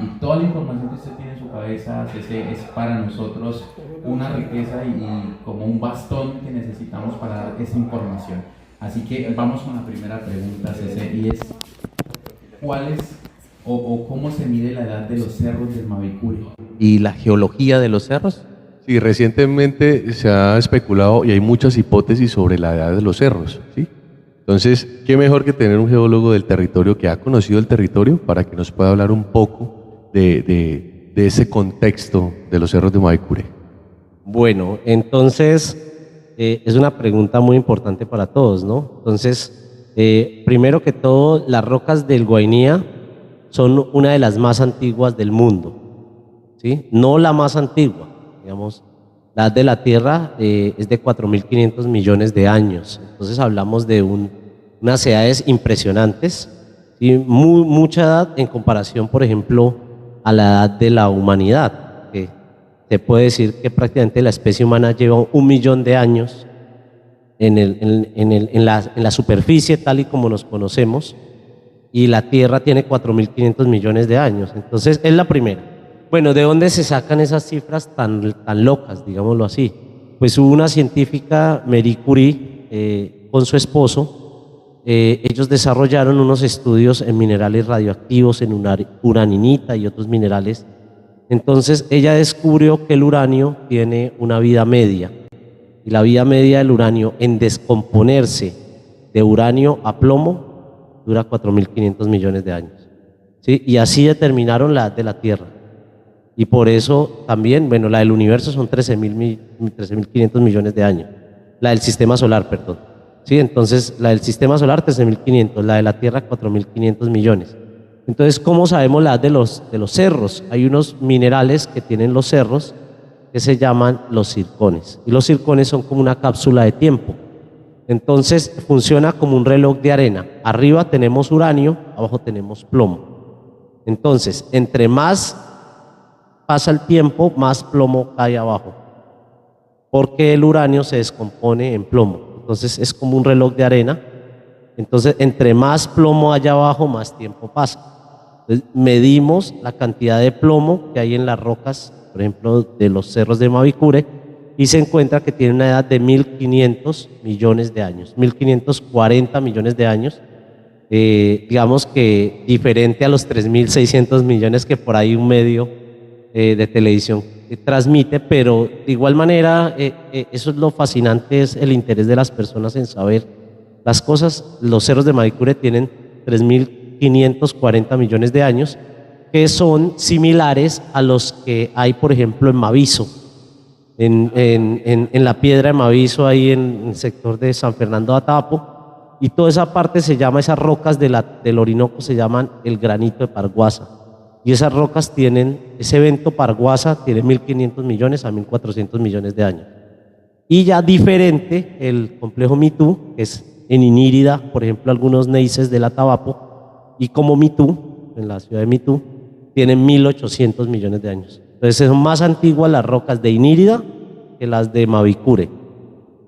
Y toda la información que usted tiene en su cabeza, es para nosotros una riqueza y como un bastón que necesitamos para dar esa información. Así que vamos con la primera pregunta, Cece, y es ¿cuál es o cómo se mide la edad de los cerros del Mavicure? ¿Y la geología de los cerros? Sí, recientemente se ha especulado y hay muchas hipótesis sobre la edad de los cerros, ¿sí? Entonces, ¿qué mejor que tener un geólogo del territorio que ha conocido el territorio para que nos pueda hablar un poco de ese contexto de los cerros de Mavicure? Bueno, entonces es una pregunta muy importante para todos, ¿no? Entonces, primero que todo, las rocas del Guainía son una de las más antiguas del mundo, ¿sí? No la más antigua, digamos, la edad de la Tierra es de 4.500 millones de años, entonces hablamos de unas edades impresionantes, ¿sí? Mucha edad en comparación, por ejemplo, a la edad de la humanidad, que se puede decir que prácticamente la especie humana lleva 1.000.000 de años en la superficie tal y como nos conocemos, y la Tierra tiene 4.500 millones de años. Entonces, es la primera. Bueno, ¿de dónde se sacan esas cifras tan locas, digámoslo así? Pues hubo una científica, Marie Curie, con su esposo, ellos desarrollaron unos estudios en minerales radioactivos, en uraninita y otros minerales. Entonces, ella descubrió que el uranio tiene una vida media, y la vida media del uranio en descomponerse de uranio a plomo dura 4.500 millones de años, ¿sí? Y así determinaron la edad de la Tierra. Y por eso también, bueno, la del universo son 13.500 millones de años. La del sistema solar, perdón. ¿Sí? Entonces, la del sistema solar, 13.500, la de la Tierra, 4.500 millones. Entonces, ¿cómo sabemos la edad de los cerros? Hay unos minerales que tienen los cerros que se llaman los zircones. Y los zircones son como una cápsula de tiempo. Entonces funciona como un reloj de arena. Arriba tenemos uranio, abajo tenemos plomo. Entonces, entre más pasa el tiempo, más plomo cae abajo, porque el uranio se descompone en plomo. Entonces es como un reloj de arena. Entonces, entre más plomo haya abajo, más tiempo pasa. Entonces, medimos la cantidad de plomo que hay en las rocas, por ejemplo, de los cerros de Mavicure, y se encuentra que tiene una edad de 1.500 millones de años, 1.540 millones de años, digamos que diferente a los 3.600 millones que por ahí un medio de televisión transmite, pero de igual manera eso es lo fascinante, es el interés de las personas en saber las cosas. Los cerros de Mavicure tienen 3.540 millones de años, que son similares a los que hay, por ejemplo, en Maviso. En la piedra de Maviso, ahí en el sector de San Fernando de Atapo, y toda esa parte se llama, esas rocas del Orinoco se llaman el granito de Parguasa, y esas rocas tienen, ese evento Parguasa tiene 1.500 millones a 1.400 millones de años. Y ya diferente el complejo Mitú, que es en Inírida, por ejemplo, algunos neises del Atabapo, y como Mitú, en la ciudad de Mitú, tienen 1.800 millones de años. Entonces son más antiguas las rocas de Inírida que las de Mavicure.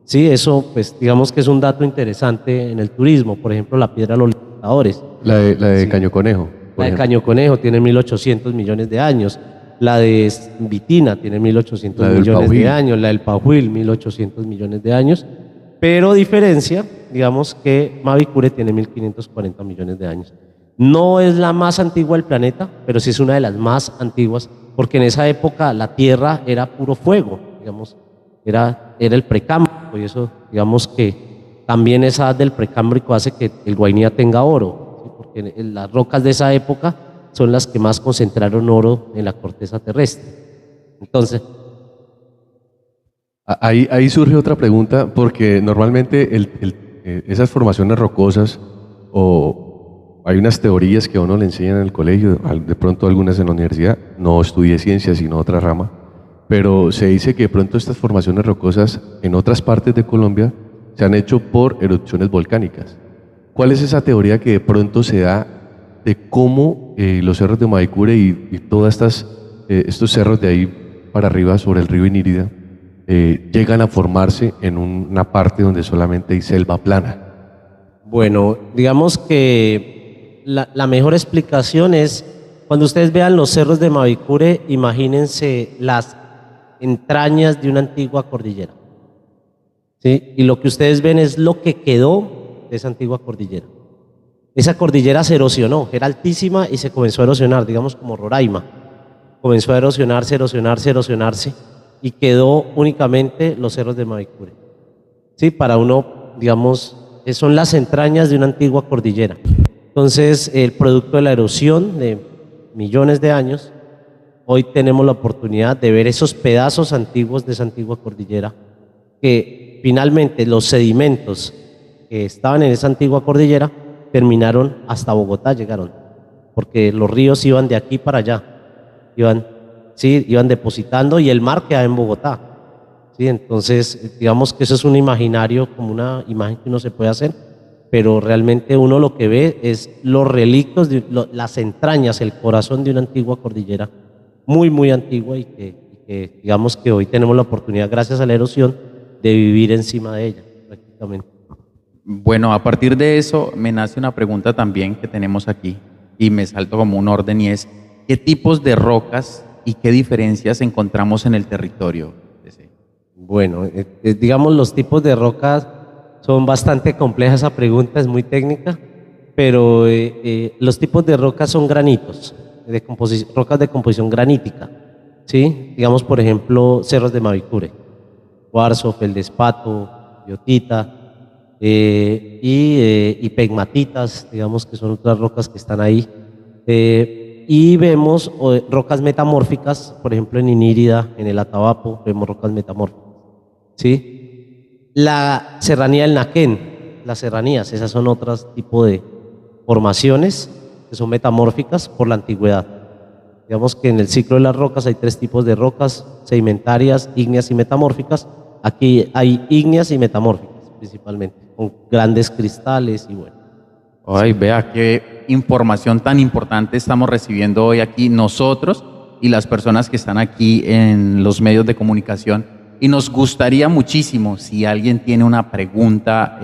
Sí, eso pues digamos que es un dato interesante en el turismo. Por ejemplo, la piedra de los Libertadores. La de Sí. Caño Conejo. La de Caño Conejo tiene 1.800 millones de años. La de Vitina tiene 1.800 La del millones Pajuil. de años. La del Pajuil, 1.800 millones de años. Pero diferencia, digamos que Mavicure tiene 1.540 millones de años. No es la más antigua del planeta, pero sí es una de las más antiguas, porque en esa época la Tierra era puro fuego, digamos, era el precámbrico, y eso, digamos que también esa edad del precámbrico hace que el Guainía tenga oro, ¿sí? Porque las rocas de esa época son las que más concentraron oro en la corteza terrestre. Entonces, Ahí surge otra pregunta, porque normalmente esas formaciones rocosas, o hay unas teorías que a uno le enseñan en el colegio, de pronto algunas en la universidad, no estudié ciencias sino otra rama, pero se dice que de pronto estas formaciones rocosas en otras partes de Colombia se han hecho por erupciones volcánicas. ¿Cuál es esa teoría que de pronto se da de cómo los cerros de Mavicure y todas estos cerros de ahí para arriba sobre el río Inírida llegan a formarse en una parte donde solamente hay selva plana? bueno, digamos que la mejor explicación es cuando ustedes vean los cerros de Mavicure, imagínense las entrañas de una antigua cordillera, ¿sí? Y lo que ustedes ven es lo que quedó de esa antigua cordillera. Esa cordillera se erosionó, era altísima y se comenzó a erosionar, digamos como Roraima. Comenzó a erosionarse, erosionarse, erosionarse y quedó únicamente los cerros de Mavicure. Sí, para uno, digamos, son las entrañas de una antigua cordillera. Entonces, el producto de la erosión de millones de años, hoy tenemos la oportunidad de ver esos pedazos antiguos de esa antigua cordillera, que finalmente los sedimentos que estaban en esa antigua cordillera terminaron hasta Bogotá, llegaron, porque los ríos iban de aquí para allá, iban depositando y el mar queda en Bogotá. ¿Sí? Entonces, digamos que eso es un imaginario, como una imagen que uno se puede hacer, pero realmente uno lo que ve es los relictos, las entrañas, el corazón de una antigua cordillera, muy, muy antigua y que digamos que hoy tenemos la oportunidad, gracias a la erosión, de vivir encima de ella, prácticamente. Bueno, a partir de eso me nace una pregunta también que tenemos aquí y me salto como un orden y es, ¿qué tipos de rocas y qué diferencias encontramos en el territorio? Bueno, digamos los tipos de rocas son bastante complejas, esa pregunta es muy técnica, pero los tipos de rocas son granitos, rocas de composición granítica, ¿sí? Digamos, por ejemplo, cerros de Mavicure, cuarzo, feldespato, biotita y pegmatitas, digamos que son otras rocas que están ahí. Y vemos rocas metamórficas, por ejemplo en Inírida, en el Atabapo, vemos rocas metamórficas. ¿Sí? La serranía del Naquén, las serranías, esas son otros tipos de formaciones que son metamórficas por la antigüedad. Digamos que en el ciclo de las rocas hay 3 tipos de rocas, sedimentarias, ígneas y metamórficas. Aquí hay ígneas y metamórficas principalmente, con grandes cristales y bueno. Ay, vea qué información tan importante estamos recibiendo hoy aquí nosotros y las personas que están aquí en los medios de comunicación. Y nos gustaría muchísimo si alguien tiene una pregunta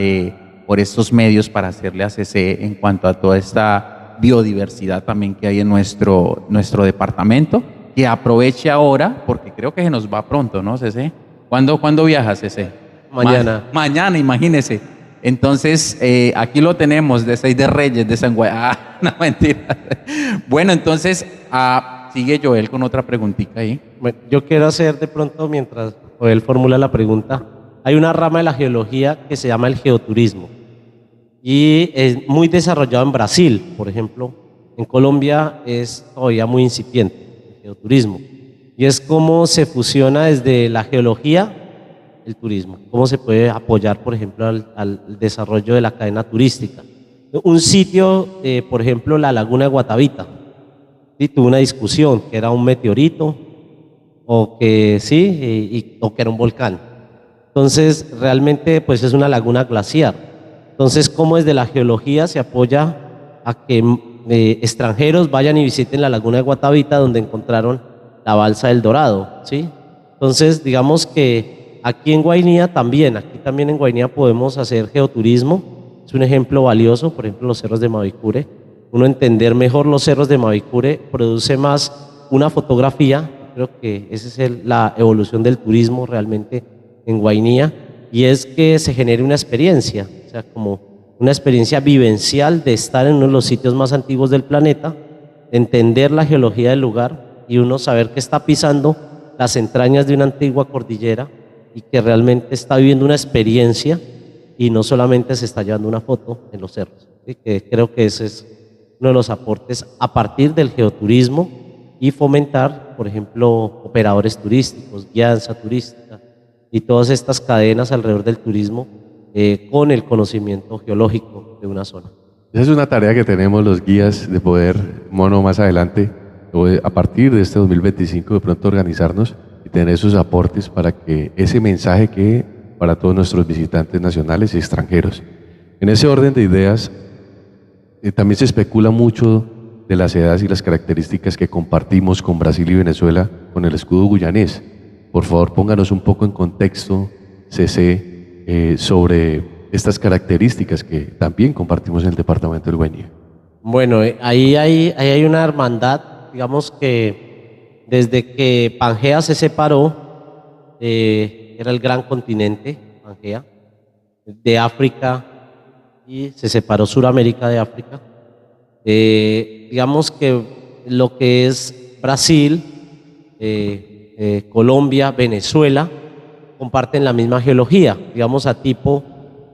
por estos medios para hacerle a CC en cuanto a toda esta biodiversidad también que hay en nuestro departamento, que aproveche ahora, porque creo que se nos va pronto, ¿no, CC? ¿Cuándo viaja, CC? Mañana. Mañana, imagínese. Entonces, aquí lo tenemos, de 6 de Reyes, de San Guay. Ah, no, mentira. Bueno, entonces, sigue Joel con otra preguntita ahí. Bueno, yo quiero hacer de pronto, mientras Joel formula la pregunta, hay una rama de la geología que se llama el geoturismo y es muy desarrollado en Brasil, por ejemplo. En Colombia es todavía muy incipiente el geoturismo y es cómo se fusiona desde la geología el turismo, cómo se puede apoyar, por ejemplo, al desarrollo de la cadena turística. Un sitio, por ejemplo, la laguna de Guatavita, ¿sí? Tuvo una discusión que era un meteorito o que sí, o que era un volcán. Entonces, realmente, pues es una laguna glaciar. Entonces, cómo desde la geología se apoya a que extranjeros vayan y visiten la laguna de Guatavita, donde encontraron la balsa del Dorado, ¿sí? Entonces, digamos que aquí en Guainía también, aquí también en Guainía podemos hacer geoturismo. Es un ejemplo valioso, por ejemplo, los cerros de Mavicure. Uno entender mejor los cerros de Mavicure produce más una fotografía. Creo que esa es la evolución del turismo realmente en Guainía, y es que se genere una experiencia, o sea, como una experiencia vivencial de estar en uno de los sitios más antiguos del planeta, entender la geología del lugar y uno saber que está pisando las entrañas de una antigua cordillera y que realmente está viviendo una experiencia y no solamente se está llevando una foto en los cerros. ¿Sí? Que creo que ese es uno de los aportes a partir del geoturismo y fomentar, por ejemplo, operadores turísticos, guianza turística y todas estas cadenas alrededor del turismo con el conocimiento geológico de una zona. Esa es una tarea que tenemos los guías de poder, Mono, más adelante, a partir de este 2025, de pronto organizarnos y tener esos aportes para que ese mensaje quede para todos nuestros visitantes nacionales y extranjeros. En ese orden de ideas, también se especula mucho de las edades y las características que compartimos con Brasil y Venezuela con el escudo guyanés. Por favor, pónganos un poco en contexto, CC, sobre estas características que también compartimos en el departamento del Guainía. Bueno, ahí hay una hermandad digamos que desde que Pangea se separó, era el gran continente, Pangea, de África, y se separó Suramérica de África. Digamos que lo que es Brasil, Colombia, Venezuela, comparten la misma geología, digamos a tipo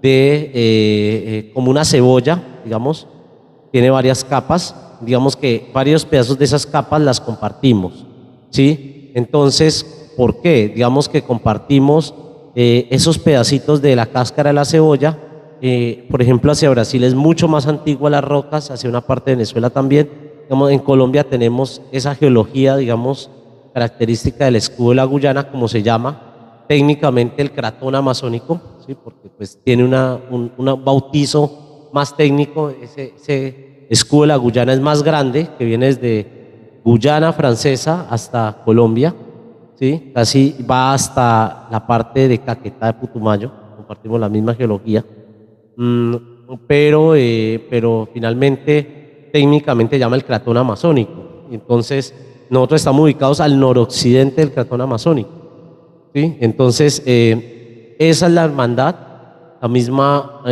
de como una cebolla, digamos, tiene varias capas, digamos que varios pedazos de esas capas las compartimos, ¿sí? Entonces, ¿por qué? Digamos que compartimos esos pedacitos de la cáscara de la cebolla. Por ejemplo, hacia Brasil es mucho más antigua las rocas, hacia una parte de Venezuela también. Digamos, en Colombia tenemos esa geología, digamos, característica del escudo de la Guyana, como se llama técnicamente el cratón amazónico, ¿sí? Porque pues tiene un bautizo más técnico. Ese escudo de la Guyana es más grande, que viene desde Guyana Francesa hasta Colombia, ¿sí? Casi va hasta la parte de Caquetá de Putumayo, compartimos la misma geología. Pero finalmente técnicamente llama el cratón amazónico. Entonces nosotros estamos ubicados al noroccidente del cratón amazónico, ¿sí? Entonces esa es la hermandad, la misma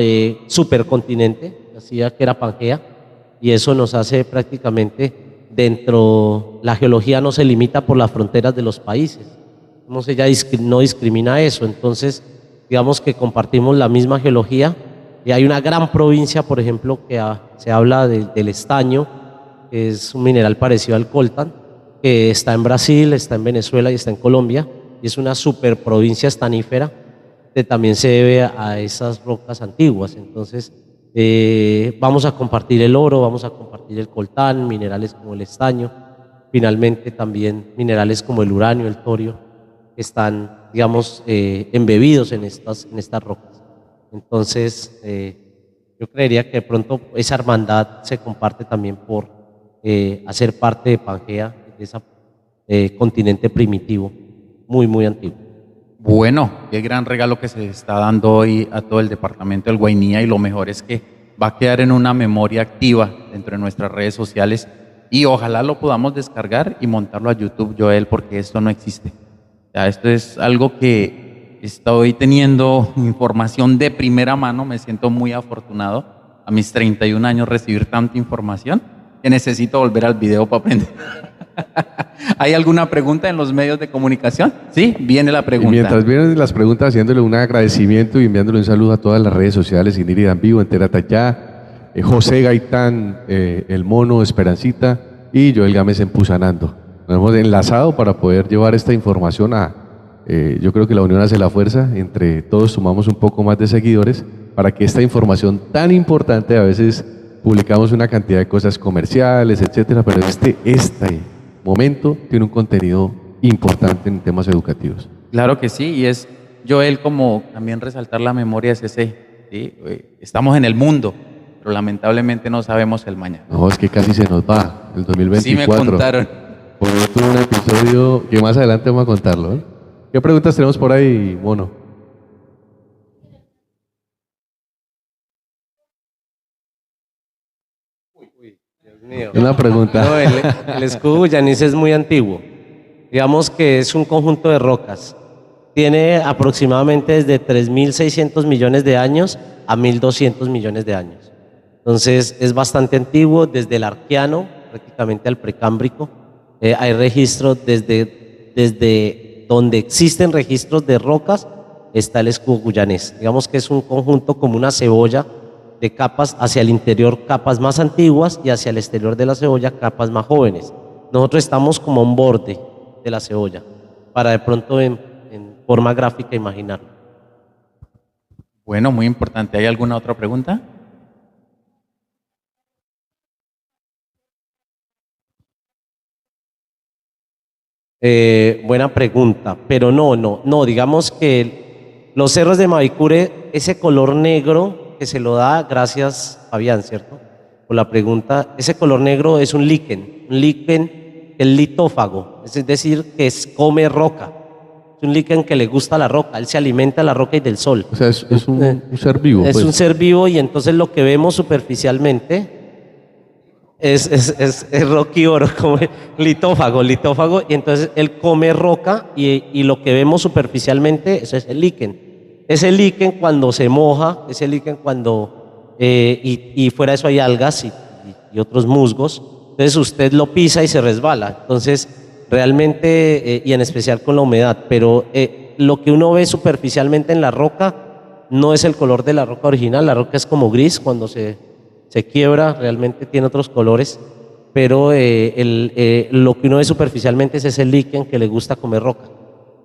supercontinente, decía que era Pangea, y eso nos hace prácticamente dentro, la geología no se limita por las fronteras de los países, ella no discrimina eso. Entonces digamos que compartimos la misma geología. Y hay una gran provincia, por ejemplo, que se habla del estaño, que es un mineral parecido al coltan, que está en Brasil, está en Venezuela y está en Colombia, y es una superprovincia estanífera que también se debe a esas rocas antiguas. Entonces, vamos a compartir el oro, vamos a compartir el coltán, minerales como el estaño, finalmente también minerales como el uranio, el torio, que están, digamos, embebidos en estas rocas. Entonces, yo creería que de pronto esa hermandad se comparte también por hacer parte de Pangea, de ese continente primitivo, muy, muy antiguo. Bueno, qué gran regalo que se está dando hoy a todo el departamento del Guainía, y lo mejor es que va a quedar en una memoria activa dentro de nuestras redes sociales, y ojalá lo podamos descargar y montarlo a YouTube, Joel, porque esto no existe. Ya, esto es algo que estoy teniendo información de primera mano. Me siento muy afortunado a mis 31 años recibir tanta información que necesito volver al video para aprender. ¿Hay alguna pregunta en los medios de comunicación? Sí, viene la pregunta. Y mientras vienen las preguntas, haciéndole un agradecimiento y enviándole un saludo a todas las redes sociales, Inírida en vivo, Enteratayá, José Gaitán, El Mono, Esperancita y Joel Gámez en Pusanando. Nos hemos enlazado para poder llevar esta información yo creo que la unión hace la fuerza, entre todos sumamos un poco más de seguidores para que esta información tan importante, a veces publicamos una cantidad de cosas comerciales, etcétera, pero este momento tiene un contenido importante en temas educativos. Claro que sí, y es, Joel, como también resaltar la memoria es ese, ¿sí? Estamos en el mundo, pero lamentablemente no sabemos el mañana. No, es que casi se nos va, el 2024. Sí me contaron. Por otro, un episodio que más adelante vamos a contarlo, ¿eh? ¿Qué preguntas tenemos por ahí, Mono? Dios mío. Una pregunta. No, el escudo guyanés es muy antiguo. Digamos que es un conjunto de rocas. Tiene aproximadamente desde 3.600 millones de años a 1.200 millones de años. Entonces es bastante antiguo, desde el Arqueano prácticamente al Precámbrico. Hay registros desde donde existen registros de rocas, está el escudo guyanés. Digamos que es un conjunto como una cebolla de capas, hacia el interior capas más antiguas y hacia el exterior de la cebolla capas más jóvenes. Nosotros estamos como a un borde de la cebolla, para de pronto en forma gráfica imaginarlo. Bueno, muy importante. ¿Hay alguna otra pregunta? Buena pregunta, pero no, digamos que los cerros de Mavicure, ese color negro que se lo da, gracias Fabián, ¿cierto? Por la pregunta, ese color negro es un líquen es litófago, es decir, que come roca, es un líquen que le gusta la roca, él se alimenta de la roca y del sol. O sea, es un ser vivo. Es pues. un ser vivo, y entonces lo que vemos superficialmente Es roquívoro, come litófago, y entonces él come roca y lo que vemos superficialmente eso es el líquen. Ese líquen cuando se moja, ese líquen cuando, y fuera de eso hay algas y otros musgos, entonces usted lo pisa y se resbala. Entonces realmente, y en especial con la humedad, pero lo que uno ve superficialmente en la roca no es el color de la roca original, la roca es como gris cuando se quiebra, realmente tiene otros colores, pero lo que uno ve superficialmente es ese líquen que le gusta comer roca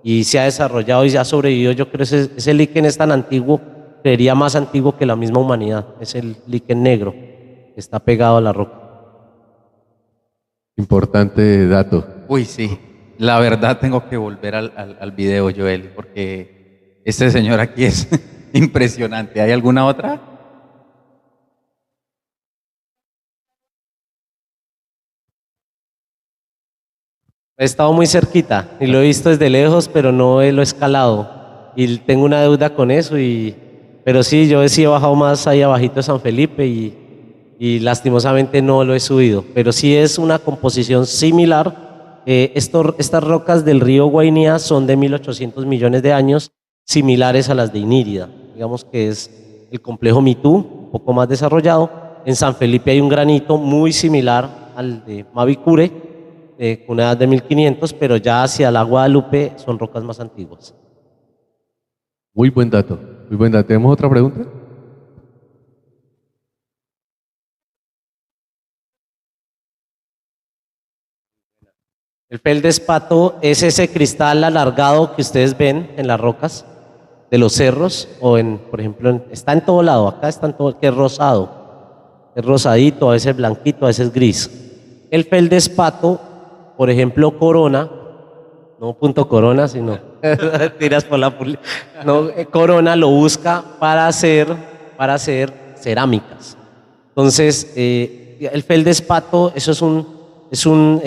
y se ha desarrollado y se ha sobrevivido. Yo creo que ese líquen es tan antiguo, sería más antiguo que la misma humanidad, es el líquen negro que está pegado a la roca. Importante dato. Uy, sí. La verdad tengo que volver al video, Joel, porque este señor aquí es impresionante. ¿Hay alguna otra? He estado muy cerquita y lo he visto desde lejos, pero no lo he escalado. Y tengo una deuda con eso, pero sí, yo sí he bajado más ahí abajito de San Felipe y lastimosamente no lo he subido. Pero sí es una composición similar. Estas rocas del río Guainía son de 1800 millones de años, similares a las de Inírida. Digamos que es el complejo Mitú, un poco más desarrollado. En San Felipe hay un granito muy similar al de Mavicure, con una edad de 1500, pero ya hacia la Guadalupe son rocas más antiguas. Muy buen dato. Muy buen dato. ¿Tenemos otra pregunta? El feldespato es ese cristal alargado que ustedes ven en las rocas de los cerros o por ejemplo, está en todo lado, acá está en todo, que es rosado, es rosadito, a veces blanquito, a veces gris. El feldespato, por ejemplo, Corona, no punto Corona, sino tiras por la no, Corona lo busca para hacer cerámicas. Entonces, el feldespato, eso es un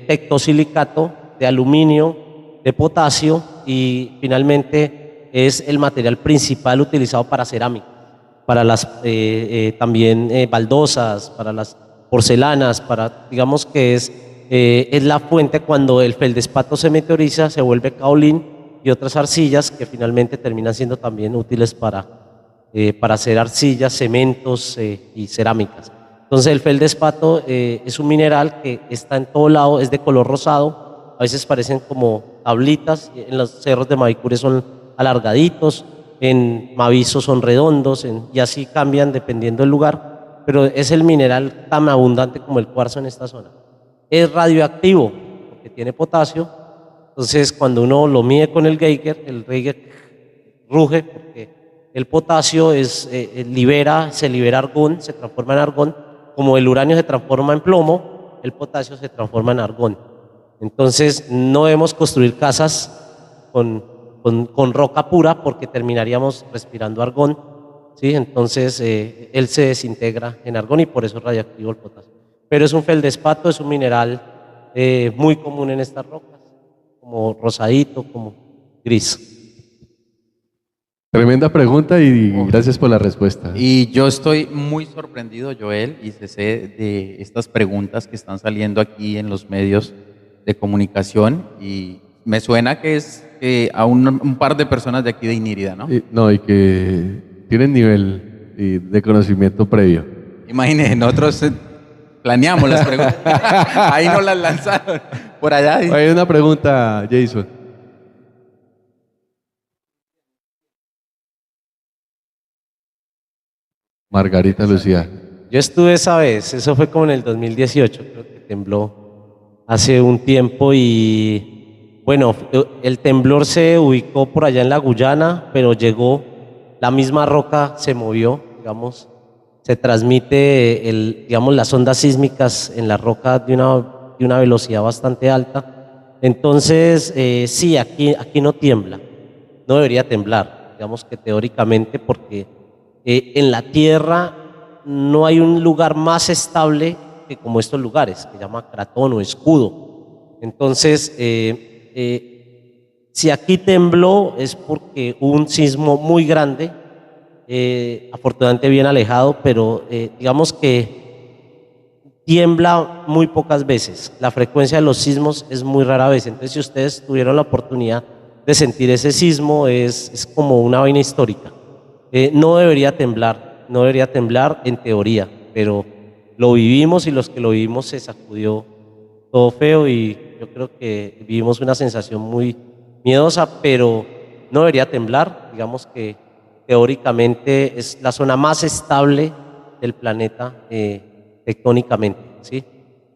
tectosilicato de aluminio, de potasio y finalmente es el material principal utilizado para cerámica, para las también baldosas, para las porcelanas, digamos que es la fuente cuando el feldespato se meteoriza, se vuelve caolín y otras arcillas que finalmente terminan siendo también útiles para hacer arcillas, cementos y cerámicas. Entonces el feldespato es un mineral que está en todo lado, es de color rosado, a veces parecen como tablitas, en los cerros de Mavicure son alargaditos, en Maviso son redondos y así cambian dependiendo del lugar, pero es el mineral tan abundante como el cuarzo en esta zona. Es radioactivo porque tiene potasio, entonces cuando uno lo mide con el Geiger ruge porque el potasio se libera argón, se transforma en argón, como el uranio se transforma en plomo, el potasio se transforma en argón. Entonces no debemos construir casas con roca pura porque terminaríamos respirando argón, ¿sí? Entonces él se desintegra en argón y por eso es radioactivo el potasio. Pero es un feldespato, es un mineral muy común en estas rocas, como rosadito, como gris. Tremenda pregunta y gracias por la respuesta. Y yo estoy muy sorprendido, Joel, y sé de estas preguntas que están saliendo aquí en los medios de comunicación y me suena que es a un par de personas de aquí de Inírida, ¿no? Y que tienen nivel de conocimiento previo. Imagínense, nosotros planeamos las preguntas. Ahí no las lanzaron. Por allá. Hay una pregunta, Jason. Margarita Lucía. Yo estuve esa vez, eso fue como en el 2018, creo que tembló hace un tiempo y bueno, el temblor se ubicó por allá en la Guyana, pero llegó, la misma roca se movió, digamos, se transmite digamos, las ondas sísmicas en la roca de una velocidad bastante alta. Entonces, sí, aquí no tiembla, no debería temblar, digamos que teóricamente, porque en la Tierra no hay un lugar más estable que como estos lugares, que se llama cratón o escudo. Entonces, si aquí tembló es porque hubo un sismo muy grande, afortunadamente bien alejado, pero digamos que tiembla muy pocas veces. La frecuencia de los sismos es muy rara vez. Entonces, si ustedes tuvieron la oportunidad de sentir ese sismo, es como una vaina histórica. No debería temblar en teoría, pero lo vivimos y los que lo vivimos se sacudió todo feo y yo creo que vivimos una sensación muy miedosa, pero no debería temblar. Digamos que teóricamente es la zona más estable del planeta tectónicamente, ¿sí?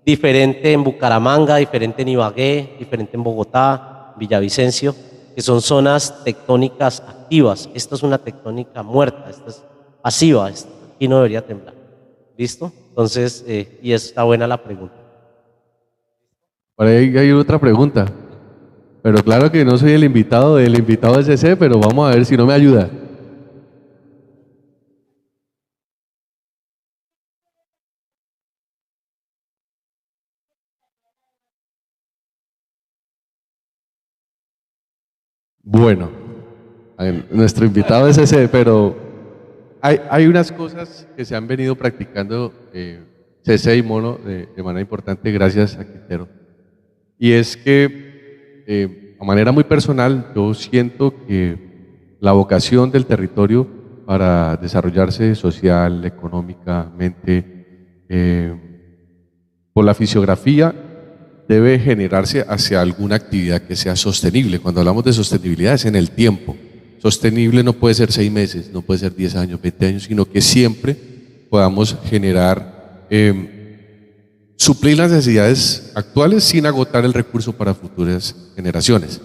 Diferente en Bucaramanga, diferente en Ibagué, diferente en Bogotá, Villavicencio, que son zonas tectónicas activas. Esta es una tectónica muerta, esta es pasiva, aquí no debería temblar. ¿Listo? Entonces, y está buena la pregunta. Por ahí hay otra pregunta. Pero claro que no soy el invitado del invitado SC, pero vamos a ver si no me ayuda. Bueno, nuestro invitado es ese, pero hay unas cosas que se han venido practicando CC y Mono de manera importante gracias a Quintero. Y es que, a manera muy personal, yo siento que la vocación del territorio para desarrollarse social, económicamente, por la fisiografía, debe generarse hacia alguna actividad que sea sostenible. Cuando hablamos de sostenibilidad es en el tiempo. Sostenible no puede ser 6 meses, no puede ser 10 años, 20 años, sino que siempre podamos generar, suplir las necesidades actuales sin agotar el recurso para futuras generaciones.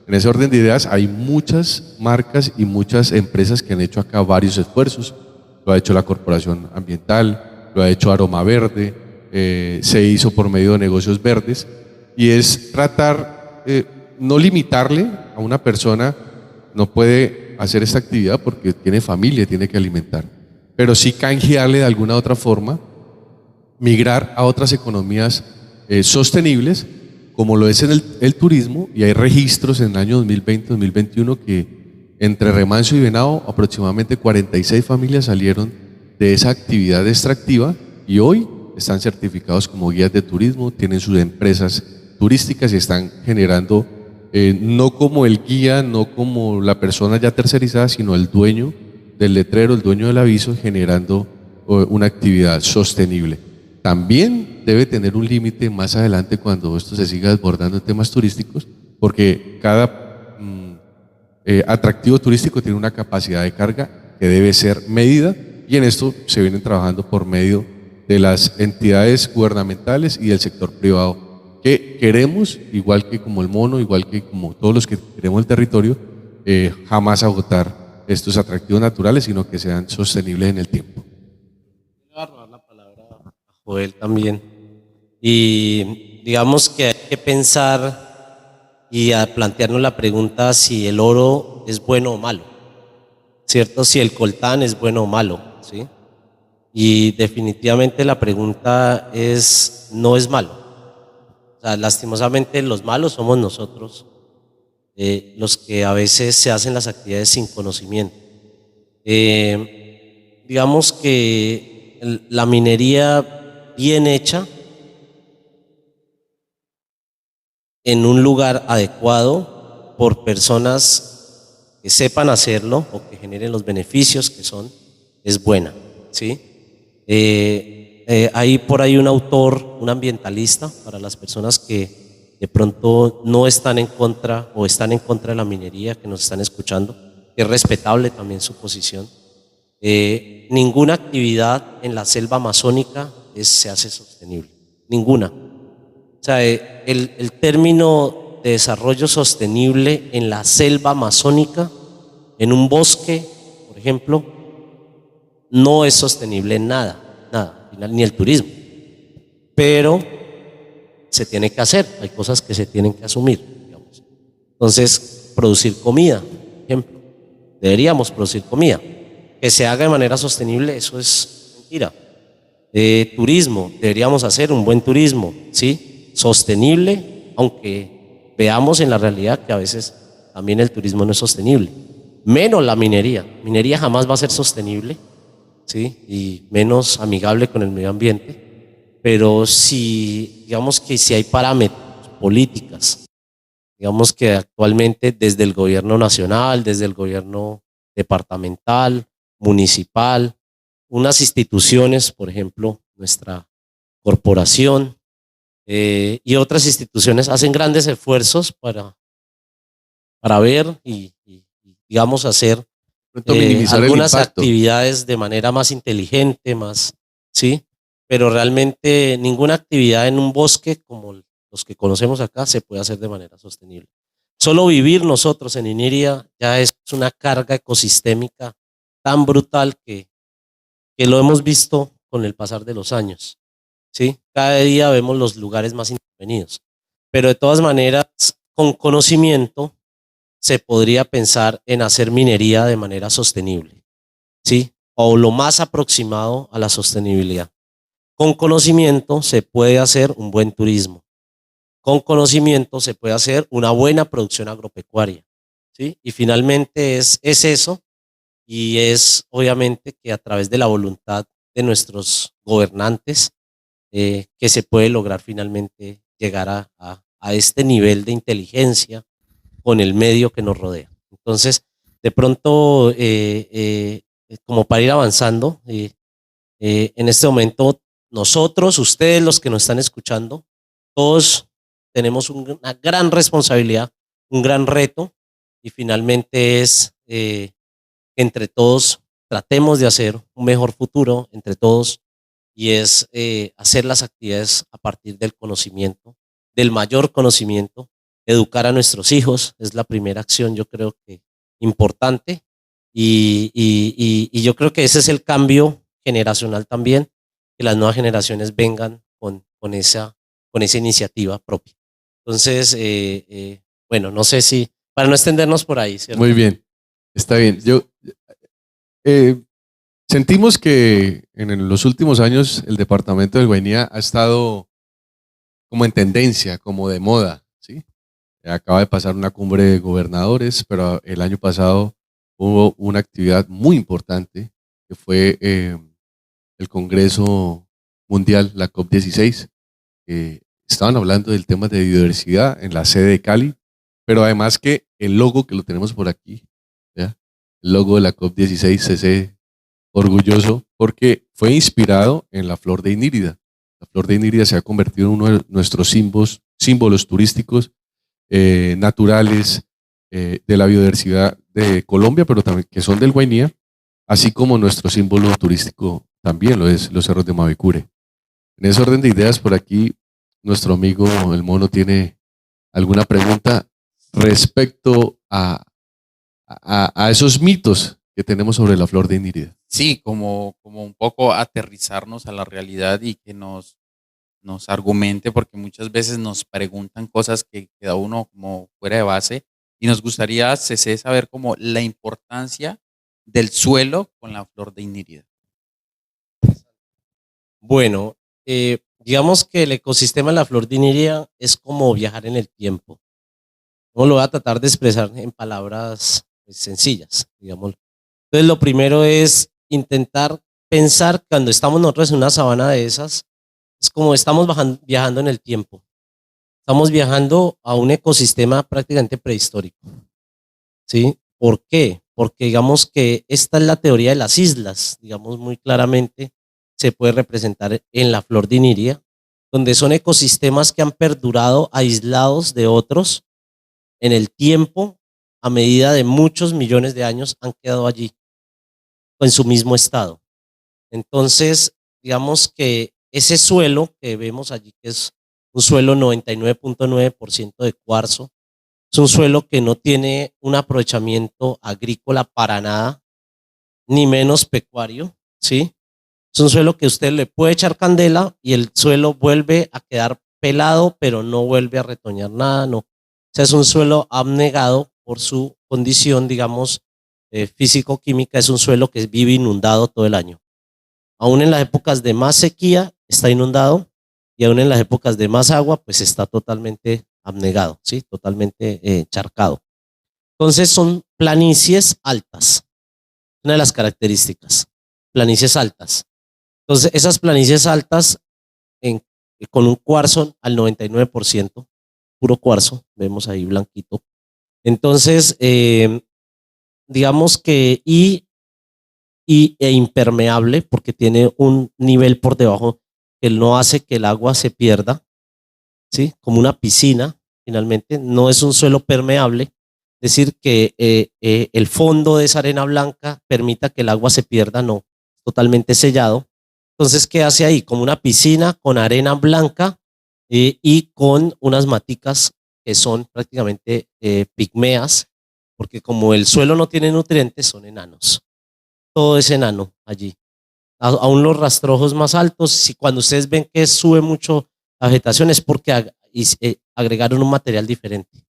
En ese orden de ideas hay muchas marcas y muchas empresas que han hecho acá varios esfuerzos. Lo ha hecho la Corporación Ambiental, lo ha hecho Aroma Verde, se hizo por medio de negocios verdes, y es tratar, no limitarle a una persona, no puede hacer esta actividad porque tiene familia, tiene que alimentar, pero sí canjearle de alguna otra forma, migrar a otras economías sostenibles, como lo es en el turismo, y hay registros en el año 2020-2021 que entre Remanso y Venado aproximadamente 46 familias salieron de esa actividad extractiva y hoy están certificados como guías de turismo, tienen sus empresas turísticas y están generando, no como el guía, no como la persona ya tercerizada, sino el dueño del letrero, el dueño del aviso, generando una actividad sostenible. También debe tener un límite más adelante cuando esto se siga desbordando en temas turísticos, porque cada atractivo turístico tiene una capacidad de carga que debe ser medida, y en esto se vienen trabajando por medio de las entidades gubernamentales y del sector privado, que queremos, igual que como el Mono, igual que como todos los que queremos el territorio, jamás agotar estos atractivos naturales, sino que sean sostenibles en el tiempo. Voy a robar la palabra a Joel también. Y digamos que hay que pensar y a plantearnos la pregunta si el oro es bueno o malo, ¿cierto? Si el coltán es bueno o malo, ¿sí? Y definitivamente la pregunta es, no es malo. O sea, lastimosamente los malos somos nosotros, los que a veces se hacen las actividades sin conocimiento. Digamos que la minería bien hecha, en un lugar adecuado, por personas que sepan hacerlo o que generen los beneficios que son, es buena, ¿sí? Hay por ahí un autor, un ambientalista, para las personas que de pronto no están en contra o están en contra de la minería, que nos están escuchando, que es respetable también su posición. Ninguna actividad en la selva amazónica se hace sostenible, ninguna. O sea, el término de desarrollo sostenible en la selva amazónica, en un bosque, por ejemplo, no es sostenible en nada, ni el turismo. Pero se tiene que hacer, hay cosas que se tienen que asumir, digamos. Entonces, producir comida, por ejemplo, deberíamos producir comida. Que se haga de manera sostenible, eso es mentira. Turismo, deberíamos hacer un buen turismo, ¿sí? Sostenible, aunque veamos en la realidad que a veces también el turismo no es sostenible. Menos la minería. Minería jamás va a ser sostenible, ¿sí? Y menos amigable con el medio ambiente. pero si, digamos que si hay parámetros, políticas, digamos que actualmente desde el gobierno nacional, desde el gobierno departamental, municipal, unas instituciones, por ejemplo, nuestra corporación y otras instituciones hacen grandes esfuerzos para ver y, digamos, hacer Pronto minimizar el algunas impacto. actividades de manera más inteligente, más, ¿sí? Pero realmente ninguna actividad en un bosque como los que conocemos acá se puede hacer de manera sostenible. Solo vivir nosotros en Iniria ya es una carga ecosistémica tan brutal que lo hemos visto con el pasar de los años, ¿sí? Cada día vemos los lugares más intervenidos, pero de todas maneras, con conocimiento se podría pensar en hacer minería de manera sostenible, ¿sí? O lo más aproximado a la sostenibilidad. Con conocimiento se puede hacer un buen turismo. Con conocimiento se puede hacer una buena producción agropecuaria, ¿sí? Y finalmente es eso, y es obviamente que a través de la voluntad de nuestros gobernantes que se puede lograr finalmente llegar a este nivel de inteligencia con el medio que nos rodea. Entonces, de pronto, como para ir avanzando, en este momento, nosotros, ustedes, los que nos están escuchando, todos tenemos una gran responsabilidad, un gran reto, y finalmente es entre todos tratemos de hacer un mejor futuro entre todos, y es hacer las actividades a partir del conocimiento, del mayor conocimiento, educar a nuestros hijos, es la primera acción yo creo que importante, y yo creo que ese es el cambio generacional también, que las nuevas generaciones vengan con esa iniciativa propia. Entonces, bueno, no sé si, para no extendernos por ahí, ¿cierto? Muy bien, está bien. Eh, Sentimos que en los últimos años el departamento del Guainía ha estado como en tendencia, como de moda, ¿sí? Acaba de pasar una cumbre de gobernadores, pero el año pasado hubo una actividad muy importante que fue el Congreso Mundial, la COP16. Estaban hablando del tema de biodiversidad en la sede de Cali, pero además que el logo que lo tenemos por aquí, ¿ya? El logo de la COP16 CC orgulloso porque fue inspirado en la flor de Inírida. La flor de Inírida se ha convertido en uno de nuestros símbolos turísticos naturales de la biodiversidad de Colombia, pero también que son del Guainía, así como nuestro símbolo turístico también lo es, los cerros de Mavicure. En ese orden de ideas, por aquí, nuestro amigo el Mono tiene alguna pregunta respecto a esos mitos que tenemos sobre la flor de Inírida. Sí, como un poco aterrizarnos a la realidad y que nos argumente, porque muchas veces nos preguntan cosas que queda uno como fuera de base, y nos gustaría, CC, saber como la importancia del suelo con la flor de Inírida. Bueno, digamos que el ecosistema de la flor de Iniria es como viajar en el tiempo. No lo voy a tratar de expresar en palabras pues, sencillas, digamos. Entonces, lo primero es intentar pensar cuando estamos nosotros en una sabana de esas, es como estamos viajando en el tiempo. Estamos viajando a un ecosistema prácticamente prehistórico. ¿Sí? ¿Por qué? Porque digamos que esta es la teoría de las islas, digamos muy claramente se puede representar en la flor de Iniria, donde son ecosistemas que han perdurado aislados de otros en el tiempo, a medida de muchos millones de años han quedado allí, en su mismo estado. Entonces, digamos que ese suelo que vemos allí, que es un suelo 99.9% de cuarzo, es un suelo que no tiene un aprovechamiento agrícola para nada, ni menos pecuario, ¿sí? Es un suelo que usted le puede echar candela y el suelo vuelve a quedar pelado, pero no vuelve a retoñar nada, no. O sea, es un suelo abnegado por su condición, digamos, físico-química, es un suelo que vive inundado todo el año. Aún en las épocas de más sequía está inundado, y aún en las épocas de más agua, pues está totalmente abnegado, ¿sí? Totalmente charcado. Entonces son planicies altas, una de las características, planicies altas. Entonces esas planicies altas en- con un cuarzo al 99%, puro cuarzo, vemos ahí blanquito. Entonces, digamos que e impermeable, porque tiene un nivel por debajo que no hace que el agua se pierda, ¿sí? Como una piscina, finalmente, no es un suelo permeable, es decir, que el fondo de esa arena blanca permita que el agua se pierda, no, totalmente sellado. Entonces, ¿qué hace ahí? Como una piscina con arena blanca y con unas maticas que son prácticamente pigmeas, porque como el suelo no tiene nutrientes, son enanos. Todo es enano allí. Aún los rastrojos más altos, si cuando ustedes ven que sube mucho la vegetación es porque agregaron un material diferente,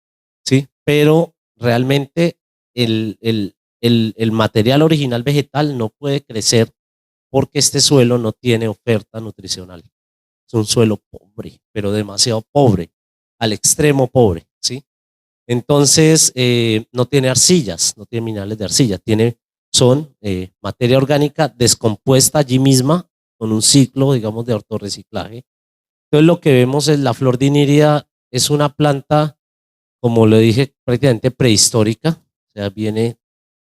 ¿sí? Pero realmente el material original vegetal no puede crecer porque este suelo no tiene oferta nutricional. Es un suelo pobre, pero demasiado pobre, al extremo pobre, ¿sí? Entonces, no tiene arcillas, no tiene minerales de arcilla, son materia orgánica descompuesta allí misma con un ciclo, digamos, de autorreciclaje. Entonces, lo que vemos es la flor de Iniria, es una planta, como le dije, prácticamente prehistórica, o sea, viene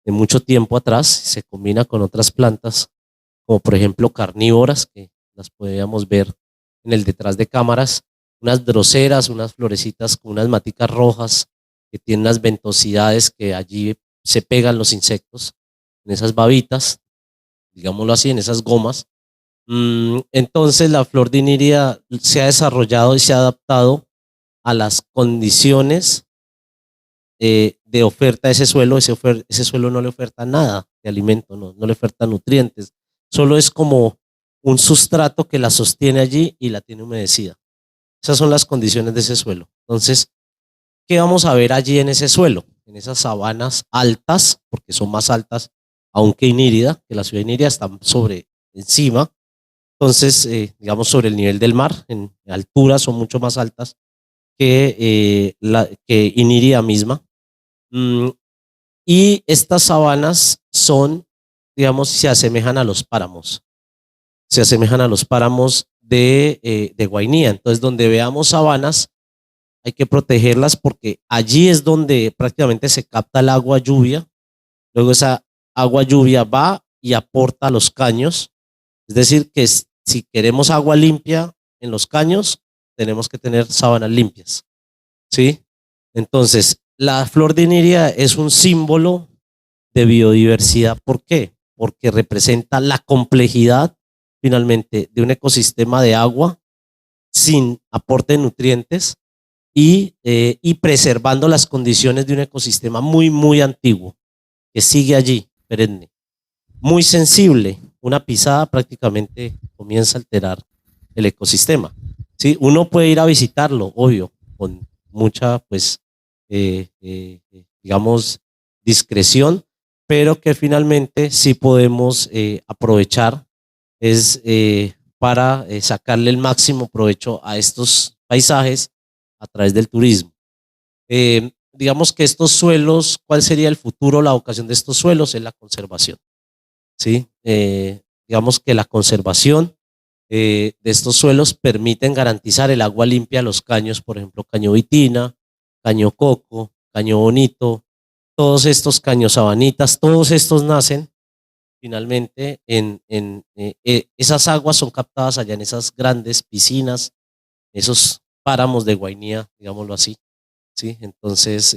de mucho tiempo atrás, se combina con otras plantas, como por ejemplo carnívoras, que las podíamos ver en el detrás de cámaras, unas droseras, unas florecitas con unas maticas rojas que tienen unas ventosidades que allí se pegan los insectos, en esas babitas, digámoslo así, en esas gomas. Entonces la flor de Iniria se ha desarrollado y se ha adaptado a las condiciones de oferta de ese suelo. Ese suelo no le oferta nada de alimento, no le oferta nutrientes, solo es como un sustrato que la sostiene allí y la tiene humedecida. Esas son las condiciones de ese suelo. Entonces, ¿qué vamos a ver allí en ese suelo? En esas sabanas altas, porque son más altas aunque Inírida, que la ciudad de Inírida está encima, entonces, digamos, sobre el nivel del mar, en altura son mucho más altas que Inírida misma. Y estas sabanas son, digamos, se asemejan a los páramos, de Guainía. Entonces, donde veamos sabanas, hay que protegerlas porque allí es donde prácticamente se capta el agua lluvia. Luego esa agua lluvia va y aporta a los caños. Es decir, que si queremos agua limpia en los caños, tenemos que tener sábanas limpias, ¿sí? Entonces, la flor de Iniria es un símbolo de biodiversidad. ¿Por qué? Porque representa la complejidad, finalmente, de un ecosistema de agua sin aporte de nutrientes y preservando las condiciones de un ecosistema muy, muy antiguo, que sigue allí, perenne. Muy sensible, una pisada prácticamente comienza a alterar el ecosistema. ¿Sí? Uno puede ir a visitarlo, obvio, con mucha, pues, digamos, discreción, pero que finalmente sí podemos aprovechar es para sacarle el máximo provecho a estos paisajes a través del turismo. Digamos que estos suelos, ¿cuál sería el futuro, la vocación de estos suelos? Es la conservación, ¿sí? Digamos que la conservación de estos suelos permiten garantizar el agua limpia a los caños, por ejemplo, Caño Vitina, Caño Coco, Caño Bonito, todos estos caños sabanitas, todos estos nacen finalmente esas aguas son captadas allá en esas grandes piscinas, esos páramos de Guainía, digámoslo así, ¿sí? Entonces,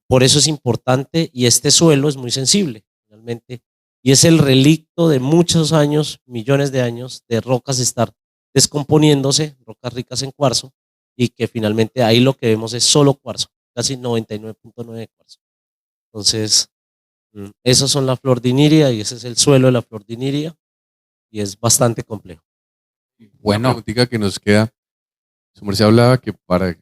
por eso es importante y este suelo es muy sensible, realmente, y es el relicto de muchos años, millones de años, de rocas estar descomponiéndose, rocas ricas en cuarzo, y que finalmente ahí lo que vemos es solo cuarzo, casi 99.9 de cuarzo. Entonces, esas son la flor de Iniria y ese es el suelo de la flor de Iniria y es bastante complejo. Una preguntita que nos queda. Su merced hablaba que para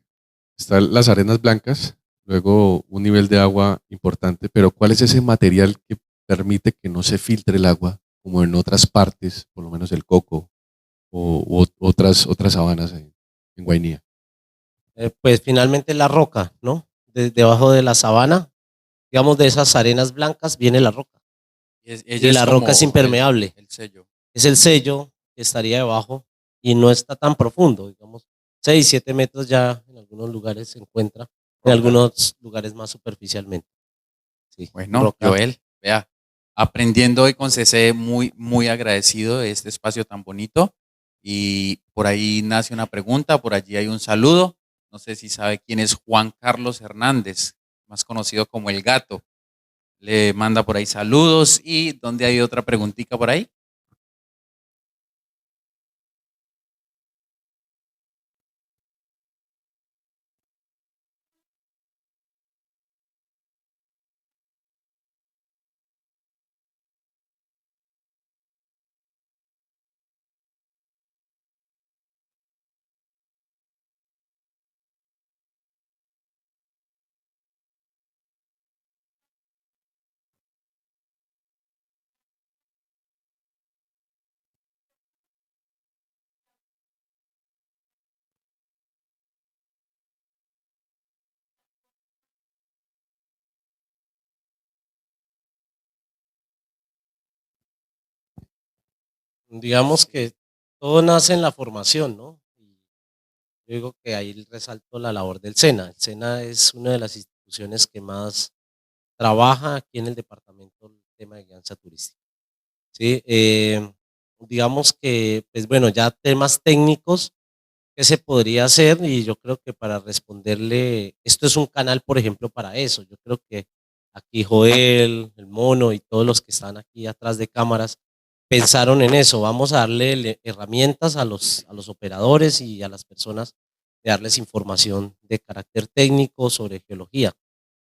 estar las arenas blancas, luego un nivel de agua importante, pero ¿cuál es ese material que permite que no se filtre el agua, como en otras partes, por lo menos el Coco o otras sabanas en Guainía? Pues finalmente la roca, ¿no? Debajo de la sabana, digamos de esas arenas blancas, viene la roca. Ella Y la roca es como impermeable. el sello. Es el sello que estaría debajo y no está tan profundo, digamos, 6, 7 metros ya en algunos lugares se encuentra, en algunos lugares más superficialmente. Sí, Bueno, roca. Joel, vea, aprendiendo hoy con CC, muy, muy agradecido de este espacio tan bonito. Y por ahí nace una pregunta, por allí hay un saludo. No sé si sabe quién es Juan Carlos Hernández, más conocido como El Gato. Le manda por ahí saludos. ¿Y dónde hay otra preguntita por ahí? Digamos que todo nace en la formación, ¿no? Yo digo que ahí resalto la labor del SENA. El SENA es una de las instituciones que más trabaja aquí en el departamento el tema de guianza turística. ¿Sí? Digamos que, pues bueno, ya temas técnicos que se podría hacer y yo creo que para responderle, esto es un canal, por ejemplo, para eso. Yo creo que aquí Joel, el Mono y todos los que están aquí atrás de cámaras pensaron en eso. Vamos a darle herramientas a los operadores y a las personas de darles información de carácter técnico sobre geología.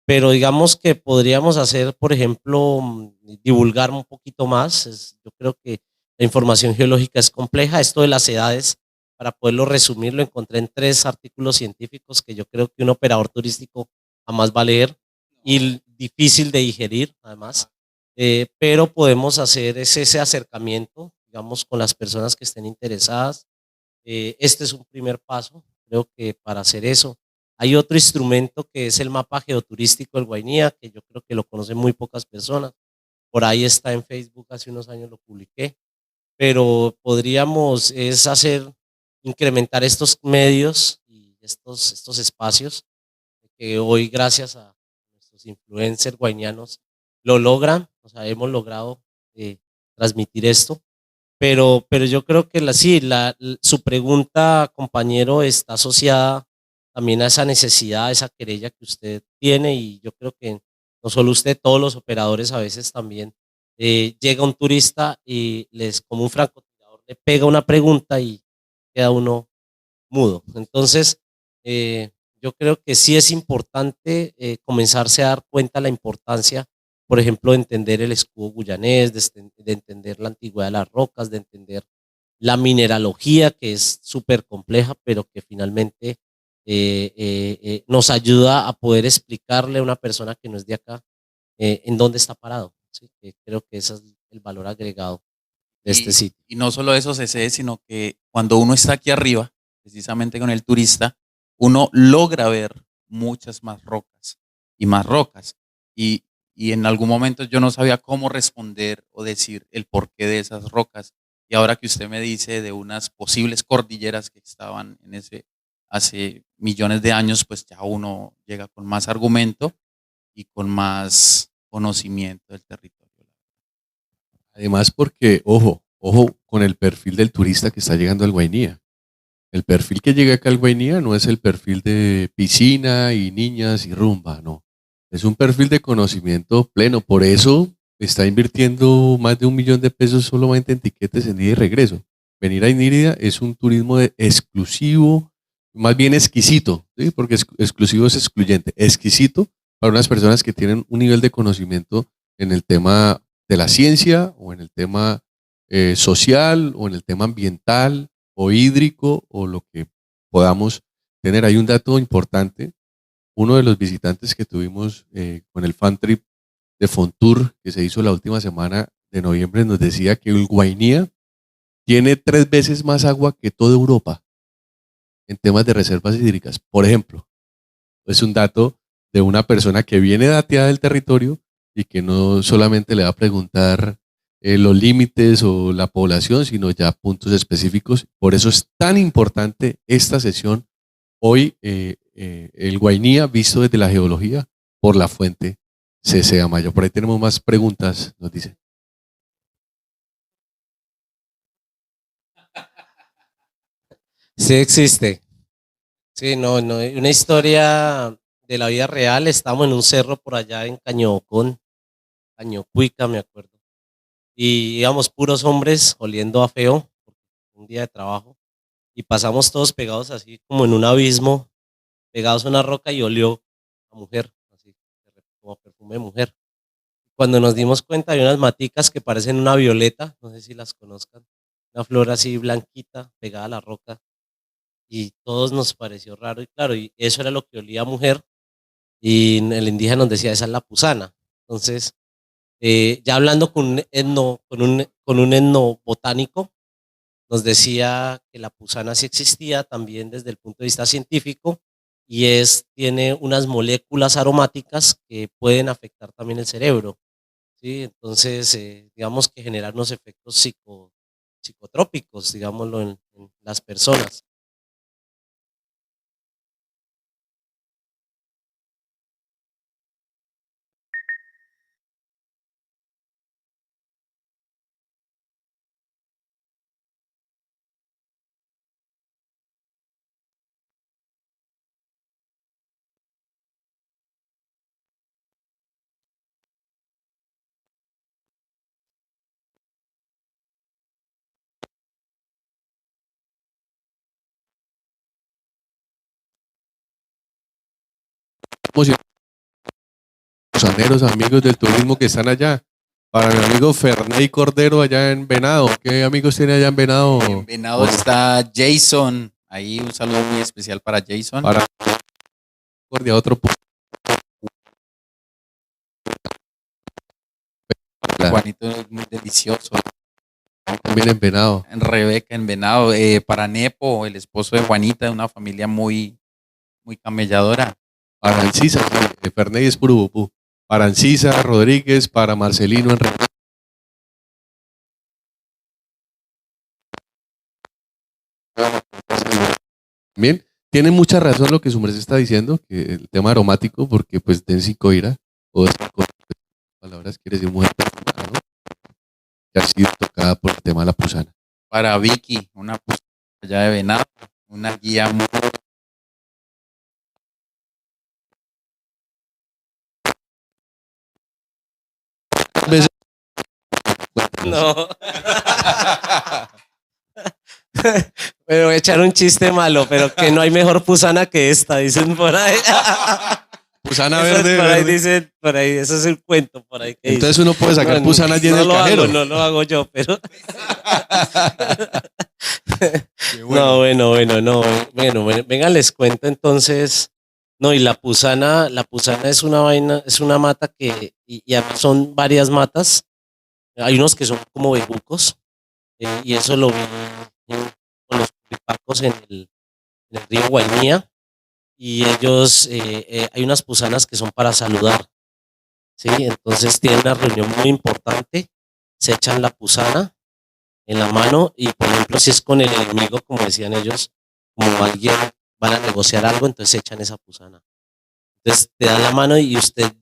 Pero digamos que podríamos hacer, por ejemplo, divulgar un poquito más. Yo creo que la información geológica es compleja. Esto de las edades, para poderlo resumir, lo encontré en 3 artículos científicos que yo creo que un operador turístico jamás va a leer y difícil de digerir, además. Pero podemos hacer ese acercamiento, digamos, con las personas que estén interesadas. Este es un primer paso, creo que para hacer eso. Hay otro instrumento que es el mapa geoturístico del Guainía, que yo creo que lo conocen muy pocas personas. Por ahí está en Facebook, hace unos años lo publiqué, pero podríamos es hacer, incrementar estos medios y estos espacios que hoy gracias a nuestros influencers guainianos lo logran, o sea, hemos logrado transmitir esto, pero yo creo que sí, su pregunta, compañero, está asociada también a esa necesidad, a esa querella que usted tiene y yo creo que no solo usted, todos los operadores a veces también llega un turista y como un francotirador, le pega una pregunta y queda uno mudo. Entonces, eh, yo creo que sí es importante comenzarse a dar cuenta de la importancia, por ejemplo, de entender el escudo guyanés, de entender la antigüedad de las rocas, de entender la mineralogía, que es súper compleja, pero que finalmente nos ayuda a poder explicarle a una persona que no es de acá en dónde está parado. ¿Sí? Creo que ese es el valor agregado de este sitio. Y no solo eso, CC, sino que cuando uno está aquí arriba, precisamente con el turista, uno logra ver muchas más rocas y más rocas. Y, y en algún momento yo no sabía cómo responder o decir el porqué de esas rocas. Y ahora que usted me dice de unas posibles cordilleras que estaban en ese hace millones de años, pues ya uno llega con más argumento y con más conocimiento del territorio. Además porque, ojo con el perfil del turista que está llegando al Guainía. El perfil que llega acá al Guainía no es el perfil de piscina y niñas y rumba, no. Es un perfil de conocimiento pleno. Por eso está invirtiendo más de 1.000.000 de pesos solamente en tiquetes en ida y regreso. Venir a Inírida es un turismo exclusivo, más bien exquisito, ¿sí? Porque exclusivo es excluyente. Exquisito para unas personas que tienen un nivel de conocimiento en el tema de la ciencia o en el tema social o en el tema ambiental o hídrico o lo que podamos tener. Hay un dato importante. Uno de los visitantes que tuvimos con el fan trip de Fontour que se hizo la última semana de noviembre nos decía que el Guainía tiene 3 veces más agua que toda Europa en temas de reservas hídricas. Por ejemplo, es un dato de una persona que viene dateada del territorio y que no solamente le va a preguntar los límites o la población, sino ya puntos específicos. Por eso es tan importante esta sesión hoy, el Guainía visto desde la geología por la fuente CC Amayo. Por ahí tenemos más preguntas, nos dice. Sí existe. Sí, no, no, una historia de la vida real. Estamos en un cerro por allá en Cañocón, Cañocuica, me acuerdo. Y íbamos puros hombres oliendo a feo, un día de trabajo. Y pasamos todos pegados así como en un abismo, pegados a una roca y olió a mujer, así como perfume de mujer. Cuando nos dimos cuenta, hay unas maticas que parecen una violeta, no sé si las conozcan, una flor así blanquita pegada a la roca, y todos nos pareció raro, y claro, y eso era lo que olía a mujer, y el indígena nos decía, esa es la pusana. Entonces, ya hablando con un con un etnobotánico, nos decía que la pusana sí existía también desde el punto de vista científico, y tiene unas moléculas aromáticas que pueden afectar también el cerebro. ¿Sí? Entonces, digamos que generar unos efectos psicotrópicos, digámoslo, en las personas. Los amigos del turismo que están allá. Para mi amigo Ferney Cordero allá en Venado. ¿Qué amigos tiene allá en Venado? En Venado está Jason. Ahí un saludo muy especial para Jason. Para otro. Juanito es muy delicioso. También en Venado. Rebeca en Venado. Para Nepo, el esposo de Juanita, de una familia muy, muy camelladora. Para Ancisa, Ferney es puro bupú. Para Ancisa Rodríguez, para Marcelino Enrique. Bien, tiene mucha razón lo que su merced está diciendo, que el tema aromático, porque pues densicoira, o palabras quiere decir mujer perfumada, ¿no? Que ha sido tocada por el tema de la pusana. Para Vicky, una pusana allá de Venado, una guía muy... No. Pero voy a echar un chiste malo, pero que no hay mejor pusana que esta, dicen por ahí. Pusana Eso es verde, por ahí verde. dicen, por ahí, eso es el cuento por ahí que Entonces dicen. uno puede sacar Bueno, pusana allí en el cajero. no lo hago yo, pero Qué bueno. bueno, venga, les cuento entonces. No, y la pusana es una vaina, es una mata y además son varias matas. Hay unos que son como bejucos, y eso lo vi con los curripacos en el río Guainía, y ellos, hay unas pusanas que son para saludar, ¿sí? Entonces tienen una reunión muy importante, se echan la pusana en la mano y, por ejemplo, si es con el enemigo, como decían ellos, como alguien van a negociar algo, entonces se echan esa pusana. Entonces te dan la mano y usted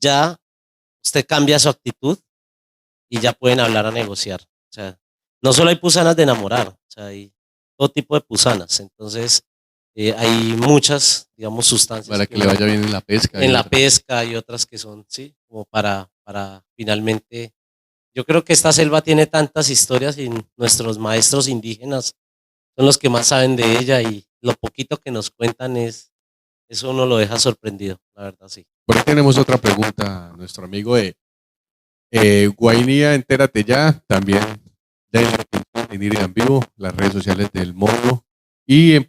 cambia su actitud y ya pueden hablar a negociar. O sea, no solo hay pusanas de enamorar, o sea, hay todo tipo de pusanas. Entonces, hay muchas, digamos, sustancias Para que le vaya bien en la pesca. en la pesca y otras que son, sí, como para finalmente. Yo creo que esta selva tiene tantas historias y nuestros maestros indígenas son los que más saben de ella, y lo poquito que nos cuentan eso uno lo deja sorprendido, la verdad, sí. Por ahí tenemos otra pregunta, nuestro amigo de Guainía, entérate ya, también de venir en vivo, las redes sociales del Mono y en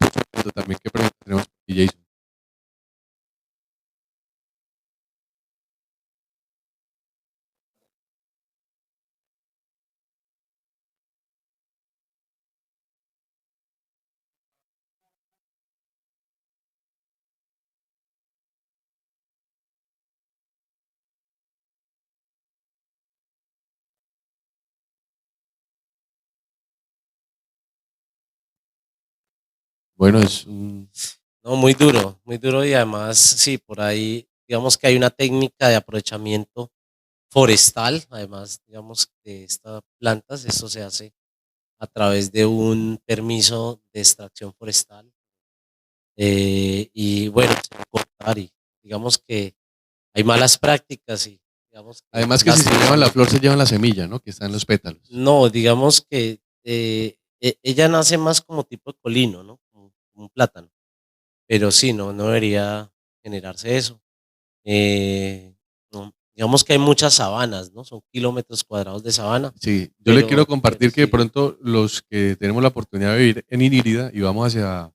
también qué pregunta tenemos, Jason. Bueno, No, muy duro y además, sí, por ahí, digamos que hay una técnica de aprovechamiento forestal, además, digamos, de estas plantas, esto se hace a través de un permiso de extracción forestal y bueno, se puede cortar y digamos que hay malas prácticas y digamos que además que si se llevan la lastimosamente, flor, se llevan la semilla, ¿no? Que está en los pétalos. no, digamos que ella nace más como tipo de colino, ¿no? Como un plátano, pero sí, no debería generarse eso. No, digamos que hay muchas sabanas, ¿no? Son kilómetros cuadrados de sabana, Sí, yo le quiero pero compartir que de sí, pronto los que tenemos la oportunidad de vivir en Inírida y vamos hacia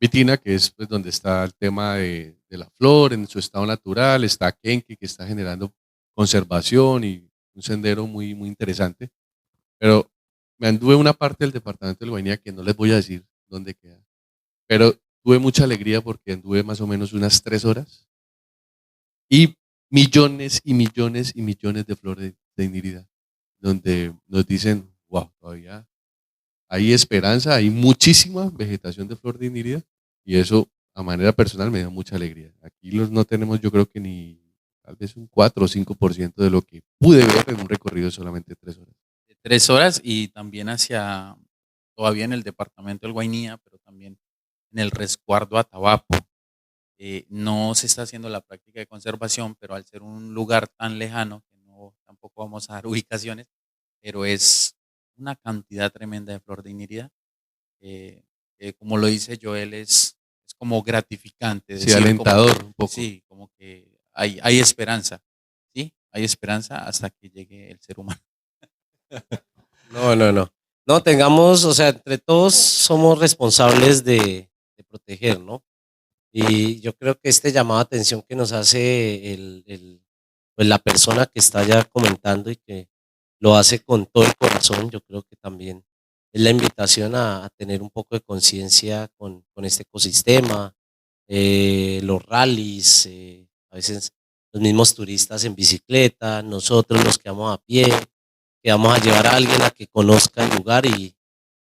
Vitina, que es pues, donde está el tema de la flor en su estado natural, está Kenke, que está generando conservación y un sendero muy, muy interesante. Pero me anduve una parte del departamento del Guainía que no les voy a decir dónde queda. Pero tuve mucha alegría porque anduve más o menos unas 3 horas y millones y millones y millones de flores de Inírida, donde nos dicen, wow, todavía hay esperanza, hay muchísima vegetación de flor de Inírida y eso a manera personal me da mucha alegría. Aquí no tenemos yo creo que ni tal vez un 4 o 5% de lo que pude ver en un recorrido de solamente 3 horas. De 3 horas y también hacia, todavía en el departamento del Guainía, pero también en el resguardo Atabapo. No se está haciendo la práctica de conservación, pero al ser un lugar tan lejano, que no tampoco vamos a dar ubicaciones, pero es una cantidad tremenda de flor de inirida. Como lo dice Joel, es como gratificante Sí, decir como que alentador un poco. sí, como que hay esperanza, ¿sí? Hay esperanza hasta que llegue el ser humano. no. No, tengamos, o sea, entre todos somos responsables de proteger, ¿no? Y yo creo que este llamado de atención que nos hace pues la persona que está ya comentando y que lo hace con todo el corazón, yo creo que también es la invitación a tener un poco de conciencia con este ecosistema, los rallies, a veces los mismos turistas en bicicleta, nosotros los que vamos a pie, que vamos a llevar a alguien a que conozca el lugar y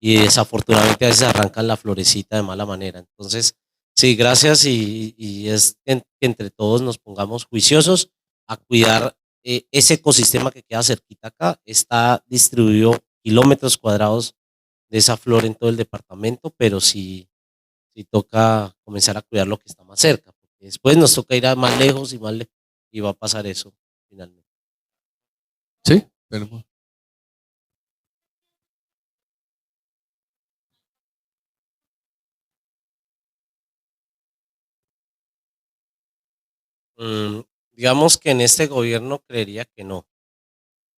desafortunadamente a veces arrancan la florecita de mala manera. Entonces, sí, gracias y es que entre todos nos pongamos juiciosos a cuidar ese ecosistema que queda cerquita acá. Está distribuido kilómetros cuadrados de esa flor en todo el departamento, pero sí toca comenzar a cuidar lo que está más cerca, porque después nos toca ir a más lejos y y va a pasar eso finalmente. Sí, pero Mm, digamos que en este gobierno creería que no,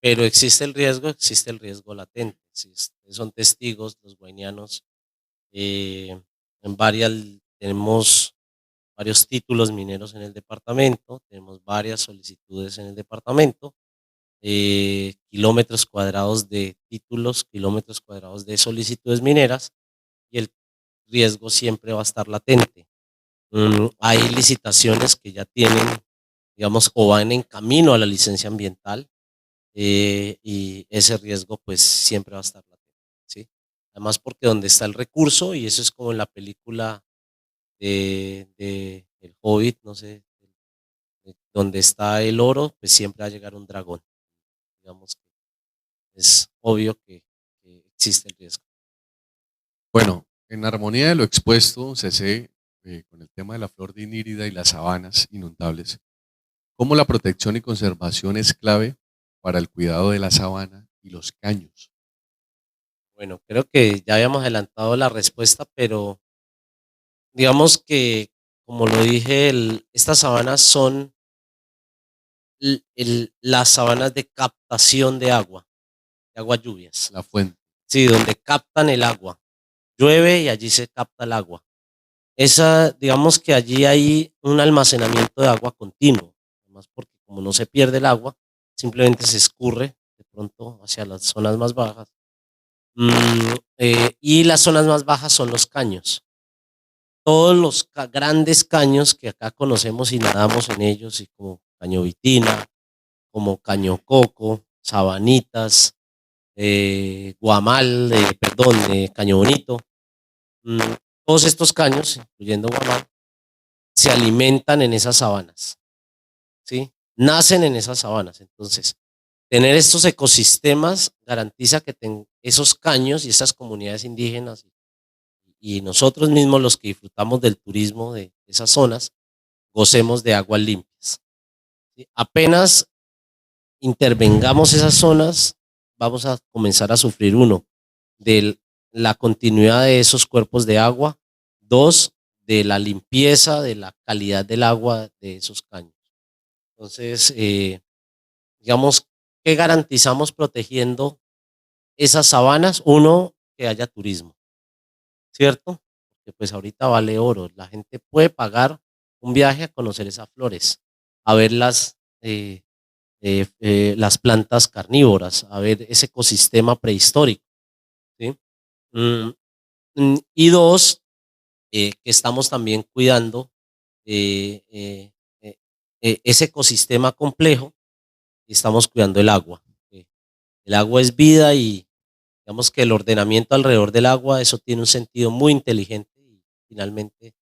pero existe el riesgo latente. Si ustedes son testigos, los guainianos, eh, en varias, tenemos varios títulos mineros en el departamento, tenemos varias solicitudes en el departamento, kilómetros cuadrados de títulos, kilómetros cuadrados de solicitudes mineras y el riesgo siempre va a estar latente. Hay licitaciones que ya tienen, digamos, o van en camino a la licencia ambiental y ese riesgo pues siempre va a estar latente, ¿sí? Además porque donde está el recurso, y eso es como en la película de El Hobbit, no sé, donde está el oro, pues siempre va a llegar un dragón. Digamos que es obvio que existe el riesgo. bueno, en armonía de lo expuesto, CC, con el tema de la flor de Inírida y las sabanas inundables, cómo la protección y conservación es clave para el cuidado de la sabana y los caños. Bueno, creo que ya habíamos adelantado la respuesta, pero digamos que, como lo dije, estas sabanas son las sabanas de captación de agua lluvias. La fuente. Sí, donde captan el agua. Llueve y allí se capta el agua. Digamos que allí hay un almacenamiento de agua continuo, además porque como no se pierde el agua, simplemente se escurre de pronto hacia las zonas más bajas. Y las zonas más bajas son los caños. Todos los grandes caños que acá conocemos y nadamos en ellos, y como Caño Vitina, como Caño Coco, Sabanitas, Guamal, perdón, Caño Bonito. todos estos caños, incluyendo Guamán, se alimentan en esas sabanas, ¿sí? Nacen en esas sabanas. Entonces, tener estos ecosistemas garantiza que esos caños y esas comunidades indígenas y nosotros mismos los que disfrutamos del turismo de esas zonas, gocemos de aguas limpias, ¿sí? Apenas intervengamos esas zonas, vamos a comenzar a sufrir uno, de la continuidad de esos cuerpos de agua, dos, de la limpieza, de la calidad del agua de esos caños. Entonces, digamos, ¿qué garantizamos protegiendo esas sabanas? Uno, que haya turismo, ¿cierto? Porque pues ahorita vale oro. La gente puede pagar un viaje a conocer esas flores, a ver las plantas carnívoras, a ver ese ecosistema prehistórico, ¿sí? Mm, y dos, que estamos también cuidando eh, eh, ese ecosistema complejo y estamos cuidando el agua. El agua es vida y digamos que el ordenamiento alrededor del agua, eso tiene un sentido muy inteligente y finalmente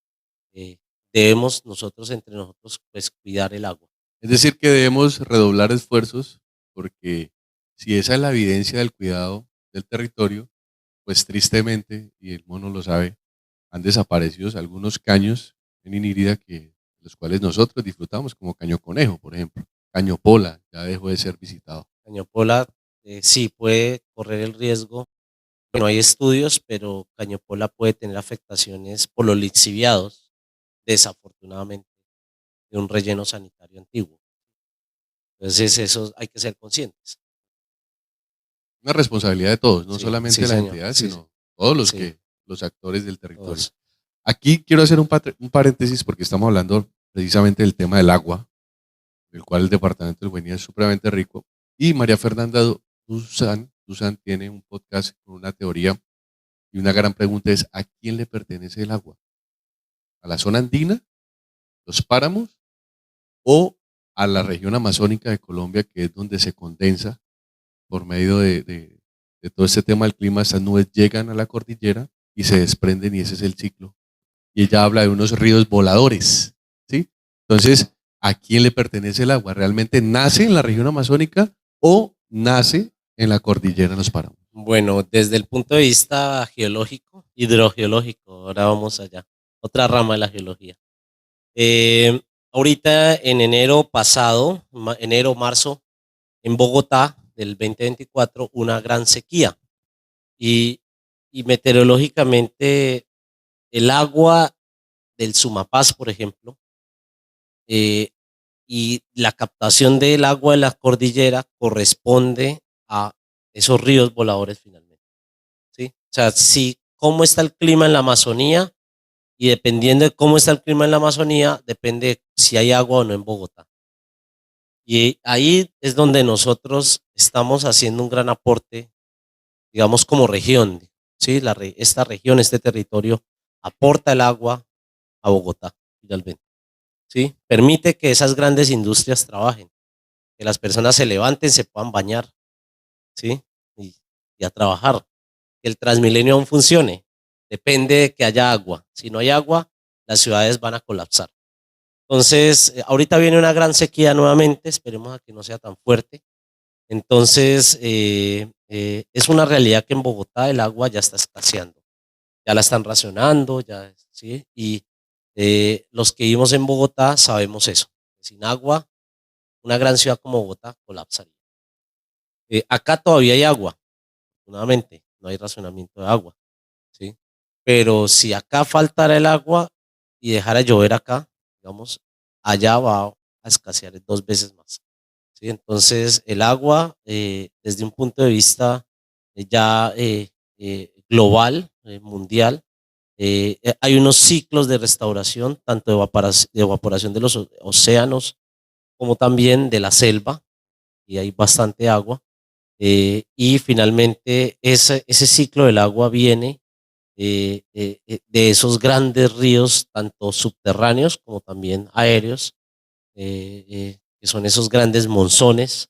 eh, debemos nosotros entre nosotros pues cuidar el agua. Es decir, que debemos redoblar esfuerzos porque si esa es la evidencia del cuidado del territorio, pues tristemente, y el mono lo sabe, han desaparecido algunos caños en Inírida los cuales nosotros disfrutamos, como Caño Conejo, por ejemplo. Caño Pola ya dejó de ser visitado. Cañopola sí puede correr el riesgo. No hay estudios, pero Cañopola puede tener afectaciones por los lixiviados, desafortunadamente, de un relleno sanitario antiguo. Entonces, eso hay que ser conscientes. Una responsabilidad de todos, no Sí, solamente sí, de las señor. entidades, Sí, sino todos sí, los actores del territorio. todos. Aquí quiero hacer un paréntesis porque estamos hablando precisamente del tema del agua, del cual el departamento del Guainía es supremamente rico. Y María Fernanda Dusan tiene un podcast con una teoría y una gran pregunta es, ¿a quién le pertenece el agua? ¿A la zona andina, los páramos o a la región amazónica de Colombia, que es donde se condensa por medio de todo este tema del clima? Estas nubes llegan a la cordillera y se desprenden y ese es el ciclo. Y ella habla de unos ríos voladores, ¿sí? Entonces, ¿a quién le pertenece el agua? ¿Realmente nace en la región amazónica o nace en la cordillera en los páramos? Bueno, desde el punto de vista geológico, hidrogeológico, ahora vamos allá, otra rama de la geología. Ahorita en enero pasado, enero, marzo, en Bogotá del 2024, una gran sequía y, y meteorológicamente el agua del Sumapaz, por ejemplo, eh, y la captación del agua de la cordillera corresponde a esos ríos voladores finalmente, ¿sí? O sea, si cómo está el clima en la Amazonía y dependiendo de cómo está el clima en la Amazonía, depende si hay agua o no en Bogotá. Y ahí es donde nosotros estamos haciendo un gran aporte, digamos, como región, ¿sí? Esta región, este territorio, aporta el agua a Bogotá, finalmente, ¿sí? Permite que esas grandes industrias trabajen, que las personas se levanten, se puedan bañar, ¿sí? Y a trabajar, que el Transmilenio aún funcione. Depende de que haya agua. Si no hay agua, las ciudades van a colapsar. Entonces, ahorita viene una gran sequía nuevamente, esperemos a que no sea tan fuerte. Entonces, es una realidad que en Bogotá el agua ya está escaseando, ya la están racionando, ya, ¿sí? Y los que vivimos en Bogotá sabemos eso. Sin agua, una gran ciudad como Bogotá colapsaría. Acá todavía hay agua, afortunadamente, no hay racionamiento de agua, ¿sí? Pero si acá faltara el agua y dejara llover acá, digamos, allá va a escasear 2 veces más, ¿sí? Entonces, el agua, desde un punto de vista ya global, mundial, hay unos ciclos de restauración, tanto de evaporación de los océanos como también de la selva, y hay bastante agua. Y finalmente ese ciclo del agua viene de esos grandes ríos, tanto subterráneos como también aéreos, que son esos grandes monzones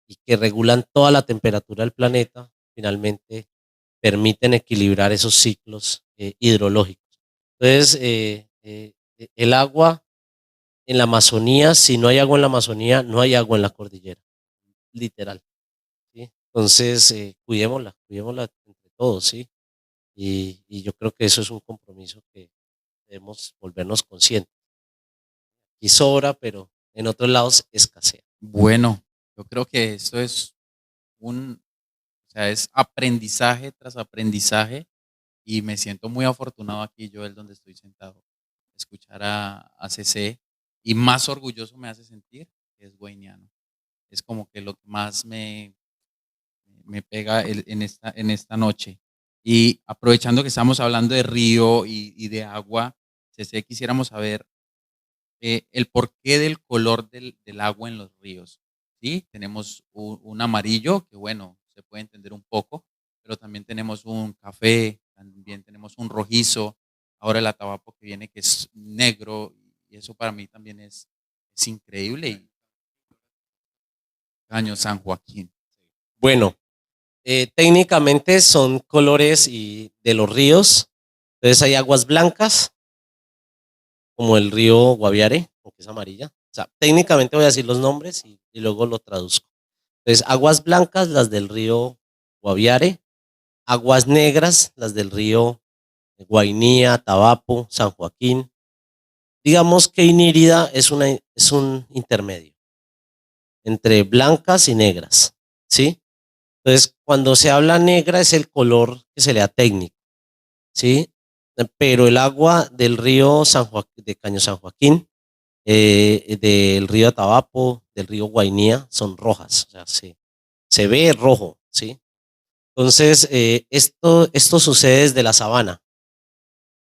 y que regulan toda la temperatura del planeta, finalmente permiten equilibrar esos ciclos hidrológicos. Entonces, el agua en la Amazonía, si no hay agua en la Amazonía, no hay agua en la cordillera, literal, ¿sí? Entonces, cuidémosla entre todos, ¿sí? Y yo creo que eso es un compromiso que debemos volvernos conscientes. Y sobra, pero en otros lados escasea. Bueno, yo creo que esto es o sea, es aprendizaje tras aprendizaje y me siento muy afortunado aquí, Joel, donde estoy sentado, escuchar a CC y más orgulloso me hace sentir que es guainiano. Es como que lo que más me pega en esta noche. Y aprovechando que estamos hablando de río y de agua, CC, quisiéramos saber el porqué del color del agua en los ríos. ¿Sí? Tenemos un amarillo, que bueno, se puede entender un poco, pero también tenemos un café, también tenemos un rojizo, ahora el atabapo que viene que es negro, y eso para mí también es increíble. Y Caño San Joaquín. Bueno, técnicamente son colores de los ríos. Entonces hay aguas blancas, como el río Guaviare, que es amarilla. O sea, técnicamente voy a decir los nombres y luego lo traduzco. Entonces, aguas blancas, las del río Guaviare, aguas negras, las del río Guainía, Tabapo, San Joaquín. Digamos que Inírida es un intermedio entre blancas y negras, ¿sí? Entonces, cuando se habla negra es el color que se le da técnico, ¿sí? Pero el agua del río de Caño San Joaquín, del río Atabapo, del río Guainía, son rojas, o sea, se ve rojo, ¿sí? Entonces, esto sucede desde la sabana.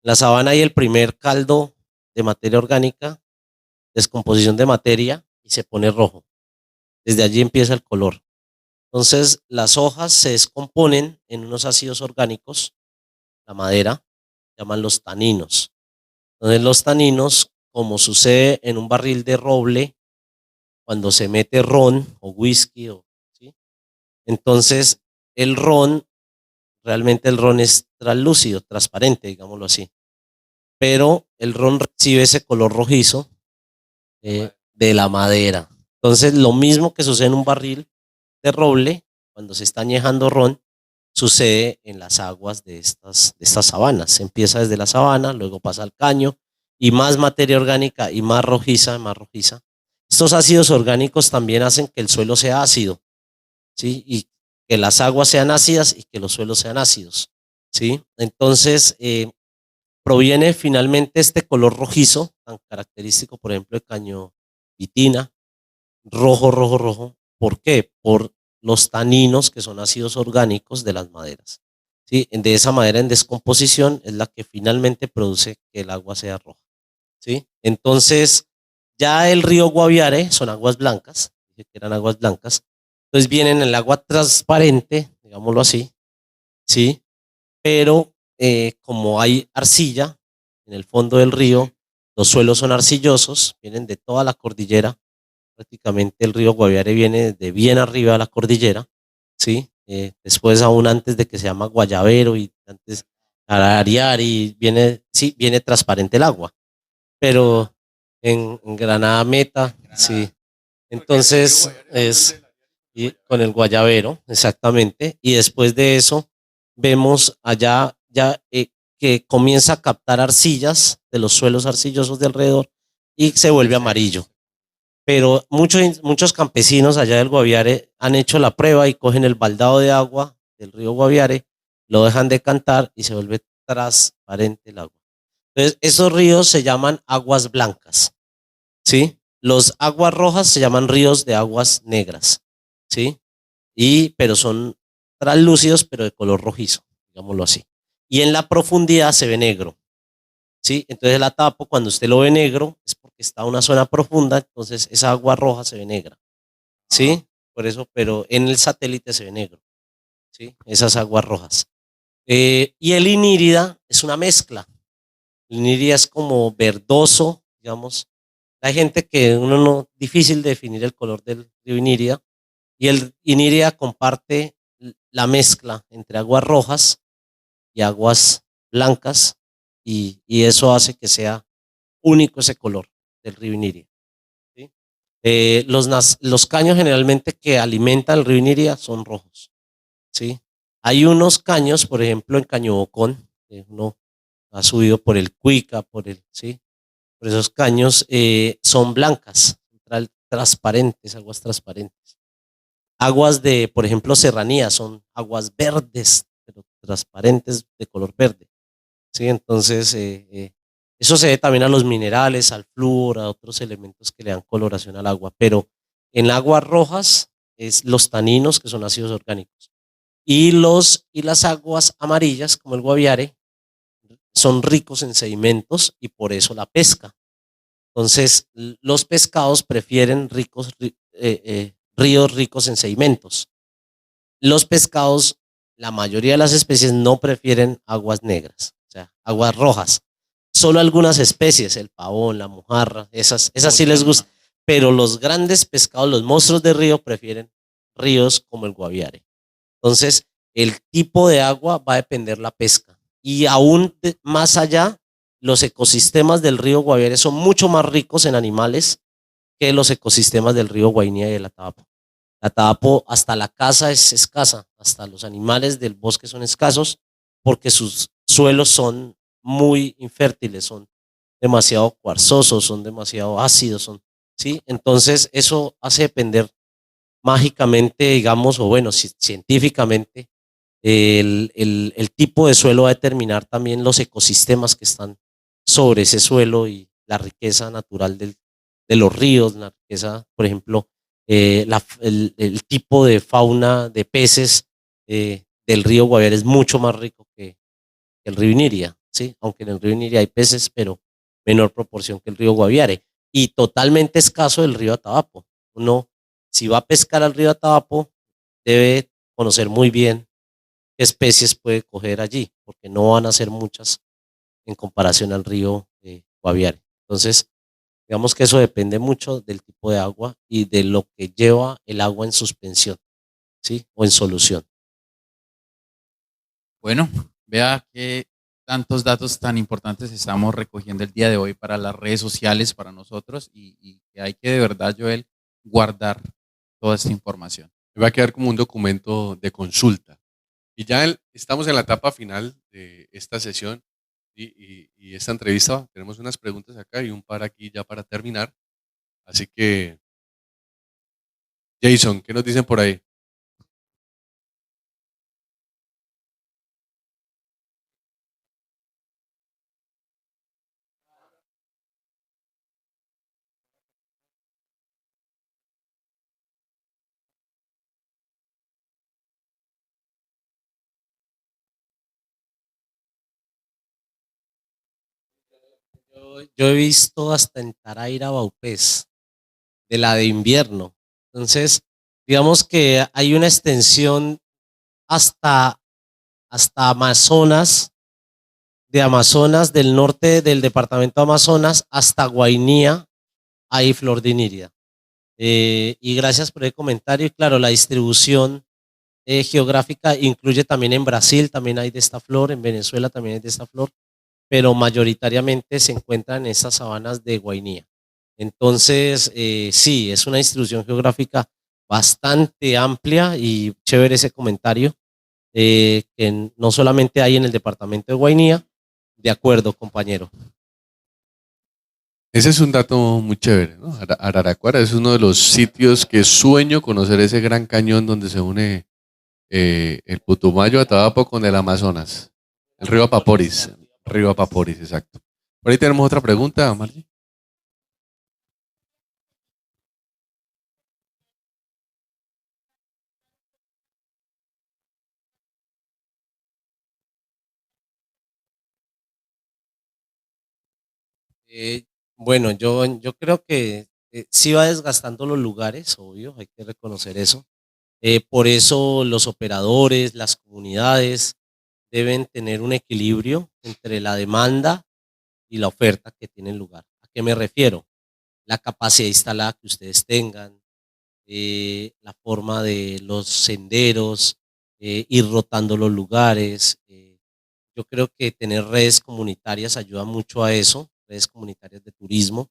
La sabana hay el primer caldo de materia orgánica, descomposición de materia, y se pone rojo. Desde allí empieza el color. Entonces, las hojas se descomponen en unos ácidos orgánicos, la madera, llaman los taninos. Entonces, los taninos, como sucede en un barril de roble, cuando se mete ron o whisky, ¿sí? Entonces realmente el ron es translúcido, transparente, digámoslo así. Pero el ron recibe ese color rojizo de la madera. Entonces, lo mismo que sucede en un barril de roble, cuando se está añejando ron, sucede en las aguas de estas sabanas. Se empieza desde la sabana, luego pasa al caño, y más materia orgánica y más rojiza, más rojiza. Estos ácidos orgánicos también hacen que el suelo sea ácido, ¿sí? Y que las aguas sean ácidas y que los suelos sean ácidos, ¿sí? Entonces, proviene finalmente este color rojizo, tan característico, por ejemplo, de Caño Vitina, rojo, rojo, rojo. ¿Por qué? Por los taninos, que son ácidos orgánicos de las maderas. ¿Sí? De esa madera en descomposición es la que finalmente produce que el agua sea roja. ¿Sí? Entonces, ya el río Guaviare son aguas blancas, dije que eran aguas blancas, entonces vienen en el agua transparente, digámoslo así, ¿sí? Pero como hay arcilla en el fondo del río, los suelos son arcillosos, vienen de toda la cordillera, prácticamente el río Guaviare viene de bien arriba de la cordillera, ¿sí? Después aún antes de que se llama Guayabero y antes Ariari, sí, viene transparente el agua, pero en Granada Meta, sí. Entonces con el Guayabero, exactamente, y después de eso vemos allá ya que comienza a captar arcillas de los suelos arcillosos de alrededor y se vuelve amarillo. Pero muchos campesinos allá del Guaviare han hecho la prueba y cogen el baldado de agua del río Guaviare, lo dejan decantar y se vuelve transparente el agua. Entonces, esos ríos se llaman aguas blancas, ¿sí? Los aguas rojas se llaman ríos de aguas negras, ¿sí? Pero son translúcidos, pero de color rojizo, digámoslo así. Y en la profundidad se ve negro, ¿sí? Entonces el atapo, cuando usted lo ve negro, es porque está en una zona profunda, entonces esa agua roja se ve negra, ¿sí? Por eso, pero en el satélite se ve negro, ¿sí? Esas aguas rojas. Y el inírida es una mezcla. El inírida es como verdoso, digamos. Hay gente que uno no, difícil de definir el color del río Inírida, y el Inírida comparte la mezcla entre aguas rojas y aguas blancas, y eso hace que sea único ese color del río Iniria. ¿Sí? Los caños generalmente que alimentan el río Iniria son rojos. ¿Sí? Hay unos caños, por ejemplo, en Caño Bocón, que uno ha subido por el Cuica, ¿sí? Por esos caños, son blancas, transparentes, aguas transparentes. Aguas de, por ejemplo, serranía, son aguas verdes, pero transparentes de color verde. ¿Sí? Entonces, eso se debe también a los minerales, al flúor, a otros elementos que le dan coloración al agua. Pero en aguas rojas es los taninos, que son ácidos orgánicos. Y las aguas amarillas, como el Guaviare, son ricos en sedimentos y por eso la pesca. Entonces, los pescados prefieren ríos ricos en sedimentos. Los pescados, la mayoría de las especies no prefieren aguas negras, o sea, aguas rojas. Solo algunas especies, el pavón, la mojarra, esas sí les gusta. Pero los grandes pescados, los monstruos de río, prefieren ríos como el Guaviare. Entonces, el tipo de agua va a depender la pesca. Y aún más allá, los ecosistemas del río Guaviare son mucho más ricos en animales que los ecosistemas del río Guainía y del Atabapo. La Atabapo, hasta la caza es escasa, hasta los animales del bosque son escasos porque sus suelos son muy infértiles, son demasiado cuarzosos, son demasiado ácidos, ¿sí? Entonces eso hace depender mágicamente, digamos, o bueno, científicamente, el tipo de suelo va a determinar también los ecosistemas que están sobre ese suelo y la riqueza natural de los ríos, la riqueza, por ejemplo, el tipo de fauna de peces del río Guaviare es mucho más rico que el río Iniria, ¿sí? Aunque en el río Iniria hay peces, pero menor proporción que el río Guaviare. Y totalmente escaso el río Atabapo. Uno, si va a pescar al río Atabapo, debe conocer muy bien qué especies puede coger allí, porque no van a ser muchas en comparación al río Guaviare. Entonces, digamos que eso depende mucho del tipo de agua y de lo que lleva el agua en suspensión, ¿sí? O en solución. Bueno, vea que tantos datos tan importantes estamos recogiendo el día de hoy para las redes sociales, para nosotros, y que hay que de verdad, Joel, guardar toda esta información. Va a quedar como un documento de consulta. Y ya estamos en la etapa final de esta sesión y esta entrevista. Tenemos unas preguntas acá y un par aquí ya para terminar. Así que, Jason, ¿qué nos dicen por ahí? Yo he visto hasta en Taraira Baupés, de la de invierno. Entonces, digamos que hay una extensión hasta, hasta Amazonas, de Amazonas, del norte del departamento de Amazonas hasta Guainía, hay flor de Iniria. Y gracias por el comentario. Y claro, la distribución geográfica incluye también en Brasil, también hay de esta flor, en Venezuela también hay de esta flor, pero mayoritariamente se encuentran en estas sabanas de Guainía. Entonces, sí, es una distribución geográfica bastante amplia y chévere ese comentario, que no solamente hay en el departamento de Guainía. De acuerdo, compañero. Ese es un dato muy chévere, ¿no? Araraquara es uno de los sitios que sueño conocer, ese gran cañón donde se une el Putumayo, Atabapo con el Amazonas. El río Apaporis. Río Apaporis, exacto. Por ahí tenemos otra pregunta, Margie. Bueno, yo creo que sí va desgastando los lugares, obvio, hay que reconocer eso. Por eso los operadores, las comunidades deben tener un equilibrio entre la demanda y la oferta que tiene el lugar. ¿A qué me refiero? La capacidad instalada que ustedes tengan, la forma de los senderos, ir rotando los lugares, Yo creo que tener redes comunitarias ayuda mucho a eso, redes comunitarias de turismo,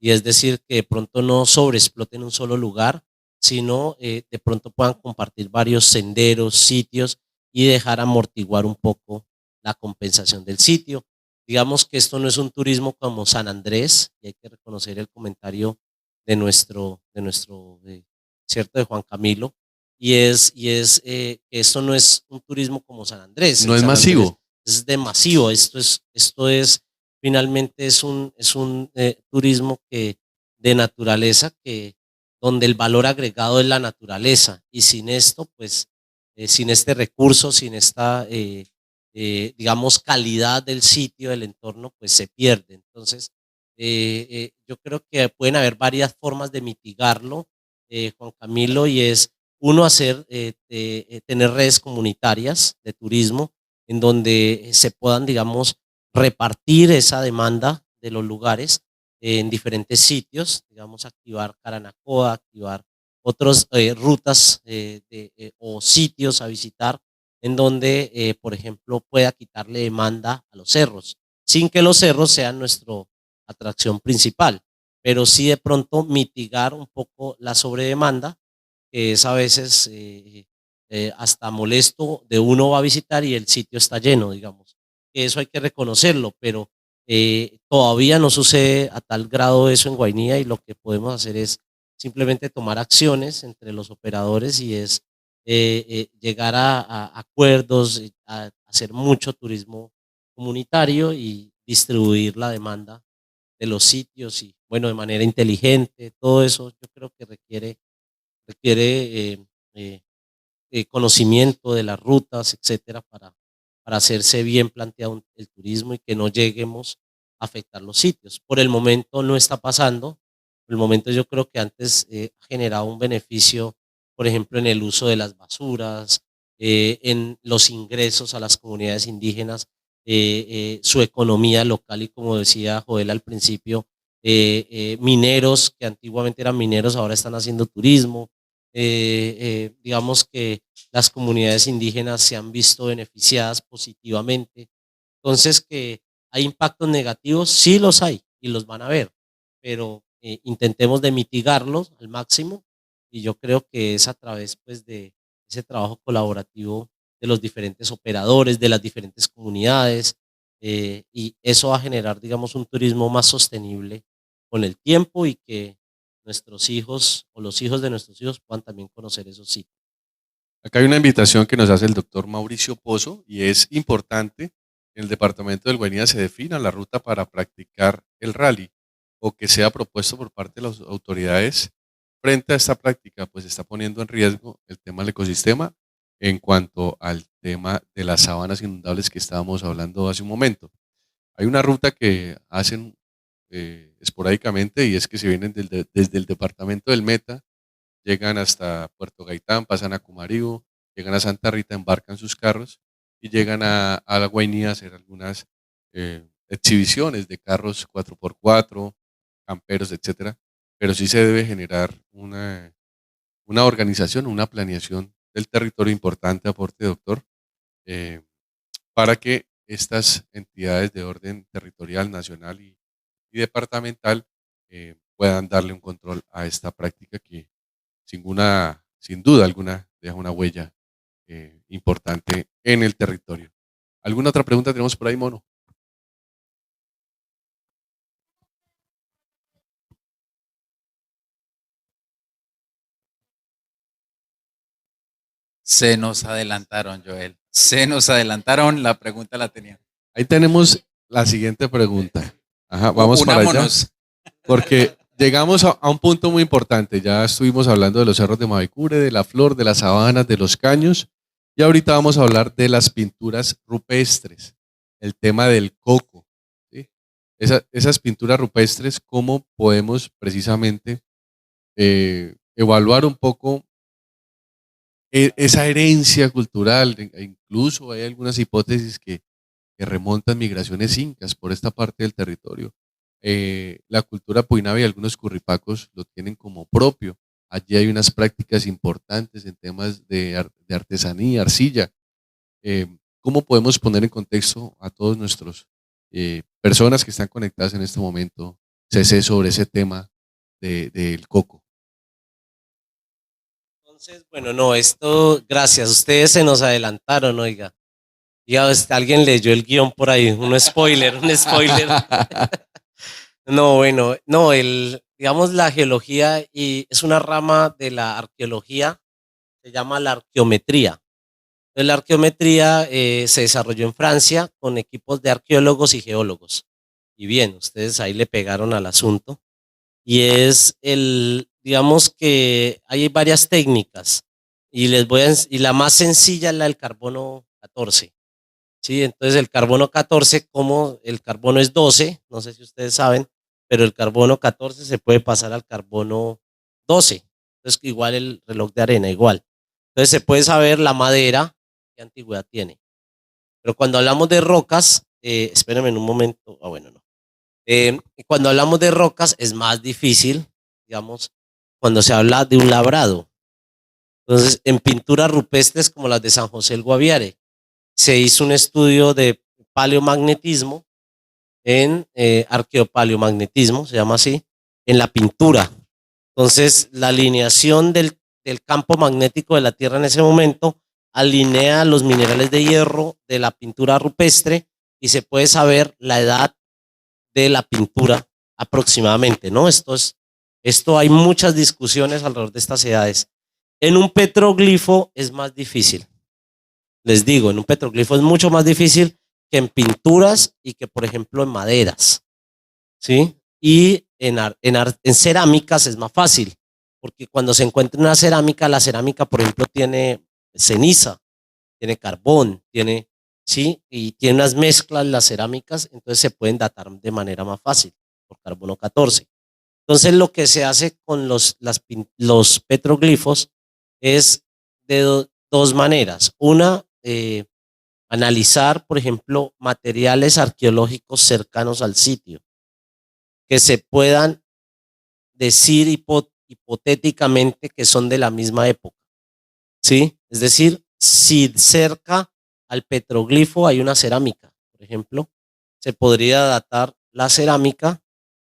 y es decir, que de pronto no sobreexploten un solo lugar, sino de pronto puedan compartir varios senderos, sitios y dejar amortiguar un poco la compensación del sitio. Digamos que esto no es un turismo como San Andrés, y hay que reconocer el comentario cierto, de Juan Camilo, que esto no es un turismo como San Andrés. No En es San Andrés masivo. es de masivo, finalmente es un turismo de naturaleza, donde el valor agregado es la naturaleza, y sin esto, pues, sin este recurso, sin esta, digamos, calidad del sitio, del entorno, pues se pierde. Entonces, yo creo que pueden haber varias formas de mitigarlo, Juan Camilo, y es uno tener redes comunitarias de turismo en donde se puedan, digamos, repartir esa demanda de los lugares en diferentes sitios, digamos, activar Caranacoa, activar otras rutas o sitios a visitar en donde, por ejemplo, pueda quitarle demanda a los cerros, sin que los cerros sean nuestra atracción principal, pero sí de pronto mitigar un poco la sobredemanda, que es a veces hasta molesto, de uno va a visitar y el sitio está lleno, digamos. Eso hay que reconocerlo, pero todavía no sucede a tal grado eso en Guainía, y lo que podemos hacer es simplemente tomar acciones entre los operadores, y es llegar a acuerdos, a hacer mucho turismo comunitario y distribuir la demanda de los sitios, y bueno, de manera inteligente. Todo eso yo creo que requiere eh, conocimiento de las rutas, etcétera, para hacerse bien planteado el turismo y que no lleguemos a afectar los sitios. Por el momento no está pasando. Por el momento yo creo que antes ha generado un beneficio, por ejemplo, en el uso de las basuras, en los ingresos a las comunidades indígenas, su economía local, y como decía Joel al principio, mineros que antiguamente eran mineros ahora están haciendo turismo. Digamos que las comunidades indígenas se han visto beneficiadas positivamente. Entonces, que hay impactos negativos, sí los hay y los van a ver, pero intentemos de mitigarlos al máximo, y yo creo que es a través, pues, de ese trabajo colaborativo de los diferentes operadores, de las diferentes comunidades, y eso va a generar, digamos, un turismo más sostenible con el tiempo, y que nuestros hijos o los hijos de nuestros hijos puedan también conocer esos sitios. Acá hay una invitación que nos hace el doctor Mauricio Pozo y es importante que en el departamento del Guainía se defina la ruta para practicar el rally o que sea propuesto por parte de las autoridades frente a esta práctica, pues está poniendo en riesgo el tema del ecosistema en cuanto al tema de las sabanas inundables que estábamos hablando hace un momento. Hay una ruta que hacen esporádicamente y es que se vienen desde el departamento del Meta, llegan hasta Puerto Gaitán, pasan a Cumarío, llegan a Santa Rita, embarcan sus carros y llegan a la Guainía a hacer algunas exhibiciones de carros 4x4, camperos, etcétera. Pero sí se debe generar una organización, una planeación del territorio, importante aporte, doctor, eh, para que estas entidades de orden territorial, nacional y departamental puedan darle un control a esta práctica que sin duda alguna deja una huella importante en el territorio. ¿Alguna otra pregunta tenemos por ahí, Mono? Se nos adelantaron, Joel. Se nos adelantaron, la pregunta la tenía. Ahí tenemos la siguiente pregunta. Ajá, vamos para allá. Unámonos. Porque llegamos a un punto muy importante. Ya estuvimos hablando de los cerros de Mavicure, de la flor, de las sabanas, de los caños. Y ahorita vamos a hablar de las pinturas rupestres, el tema del coco. ¿Sí? Esas pinturas rupestres, cómo podemos precisamente evaluar un poco esa herencia cultural. Incluso hay algunas hipótesis que remontan migraciones incas por esta parte del territorio. La cultura puinave y algunos curripacos lo tienen como propio. Allí hay unas prácticas importantes en temas de artesanía, arcilla. ¿cómo podemos poner en contexto a todos nuestros personas que están conectadas en este momento, CC, sobre ese tema del coco? Entonces, bueno, no, esto, gracias, ustedes se nos adelantaron, oiga. Ya alguien leyó el guión por ahí, un spoiler, un spoiler. No, bueno, no, digamos la geología y es una rama de la arqueología, se llama la arqueometría. Entonces, la arqueometría se desarrolló en Francia con equipos de arqueólogos y geólogos. Y bien, ustedes ahí le pegaron al asunto. Y es digamos que hay varias técnicas y y la más sencilla es la del carbono 14. Sí, entonces el carbono 14, como el carbono es 12, no sé si ustedes saben, pero el carbono 14 se puede pasar al carbono 12. Entonces igual el reloj de arena, igual. Entonces se puede saber la madera, qué antigüedad tiene. Pero cuando hablamos de rocas, espérenme en un momento, bueno, no. Cuando hablamos de rocas es más difícil, digamos, cuando se habla de un labrado. Entonces, en pinturas rupestres como las de San José el Guaviare, se hizo un estudio de paleomagnetismo en arqueopaleomagnetismo, se llama así, en la pintura. Entonces, la alineación del campo magnético de la Tierra en ese momento alinea los minerales de hierro de la pintura rupestre y se puede saber la edad de la pintura aproximadamente, ¿no? Esto hay muchas discusiones alrededor de estas edades. En un petroglifo es más difícil. Les digo, en un petroglifo es mucho más difícil que en pinturas y que, por ejemplo, en maderas, ¿sí? Y en cerámicas es más fácil, porque cuando se encuentra una cerámica, la cerámica, por ejemplo, tiene ceniza, tiene carbón, ¿sí? Y tiene unas mezclas las cerámicas, entonces se pueden datar de manera más fácil, por carbono 14. Entonces lo que se hace con los petroglifos es de dos maneras. Una, analizar, por ejemplo, materiales arqueológicos cercanos al sitio, que se puedan decir hipotéticamente que son de la misma época, ¿sí? Es decir, si cerca al petroglifo hay una cerámica, por ejemplo, se podría datar la cerámica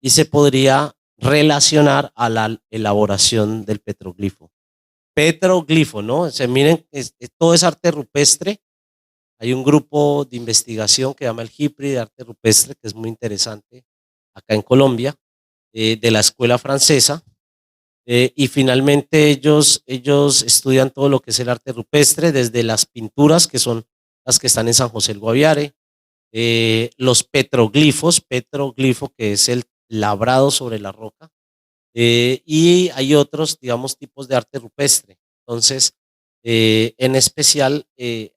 y se podría relacionar a la elaboración del petroglifo. Petroglifo, ¿no? Miren, todo es arte rupestre. Hay un grupo de investigación que se llama el GIPRI de arte rupestre, que es muy interesante acá en Colombia, de la escuela francesa. Y finalmente ellos estudian todo lo que es el arte rupestre, desde las pinturas, que son las que están en San José el Guaviare, los petroglifo, que es el labrado sobre la roca, y hay otros, digamos, tipos de arte rupestre. Entonces, en especial,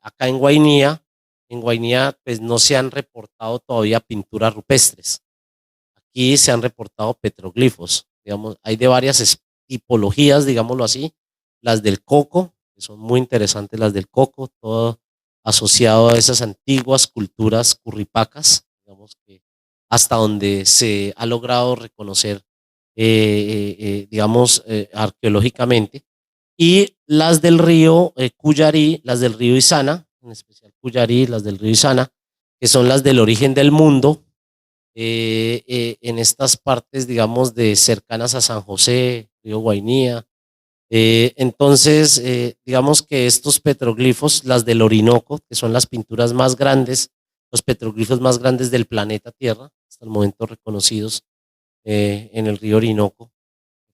acá en Guainía, pues no se han reportado todavía pinturas rupestres. Aquí se han reportado petroglifos, digamos, hay de varias tipologías, digámoslo así, las del coco, que son muy interesantes las del coco, todo asociado a esas antiguas culturas curripacas, digamos que hasta donde se ha logrado reconocer, digamos, arqueológicamente, y las del río Cuyarí, las del río Izana, en especial Cuyarí, las del río Izana, que son las del origen del mundo, en estas partes, digamos, de cercanas a San José, río Guainía. Entonces, digamos que estos petroglifos, las del Orinoco, que son las pinturas más grandes, los petroglifos más grandes del planeta Tierra, hasta el momento reconocidos en el río Orinoco,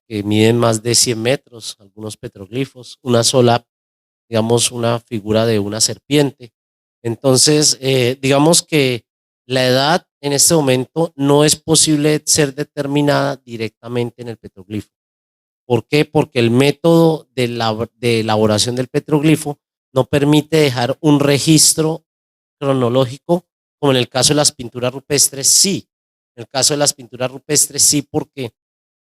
que miden más de 100 metros, algunos petroglifos, una sola, digamos, una figura de una serpiente. Entonces, digamos que la edad en este momento no es posible ser determinada directamente en el petroglifo. ¿Por qué? Porque el método de elaboración del petroglifo no permite dejar un registro cronológico, como en el caso de las pinturas rupestres, sí. En el caso de las pinturas rupestres, sí, porque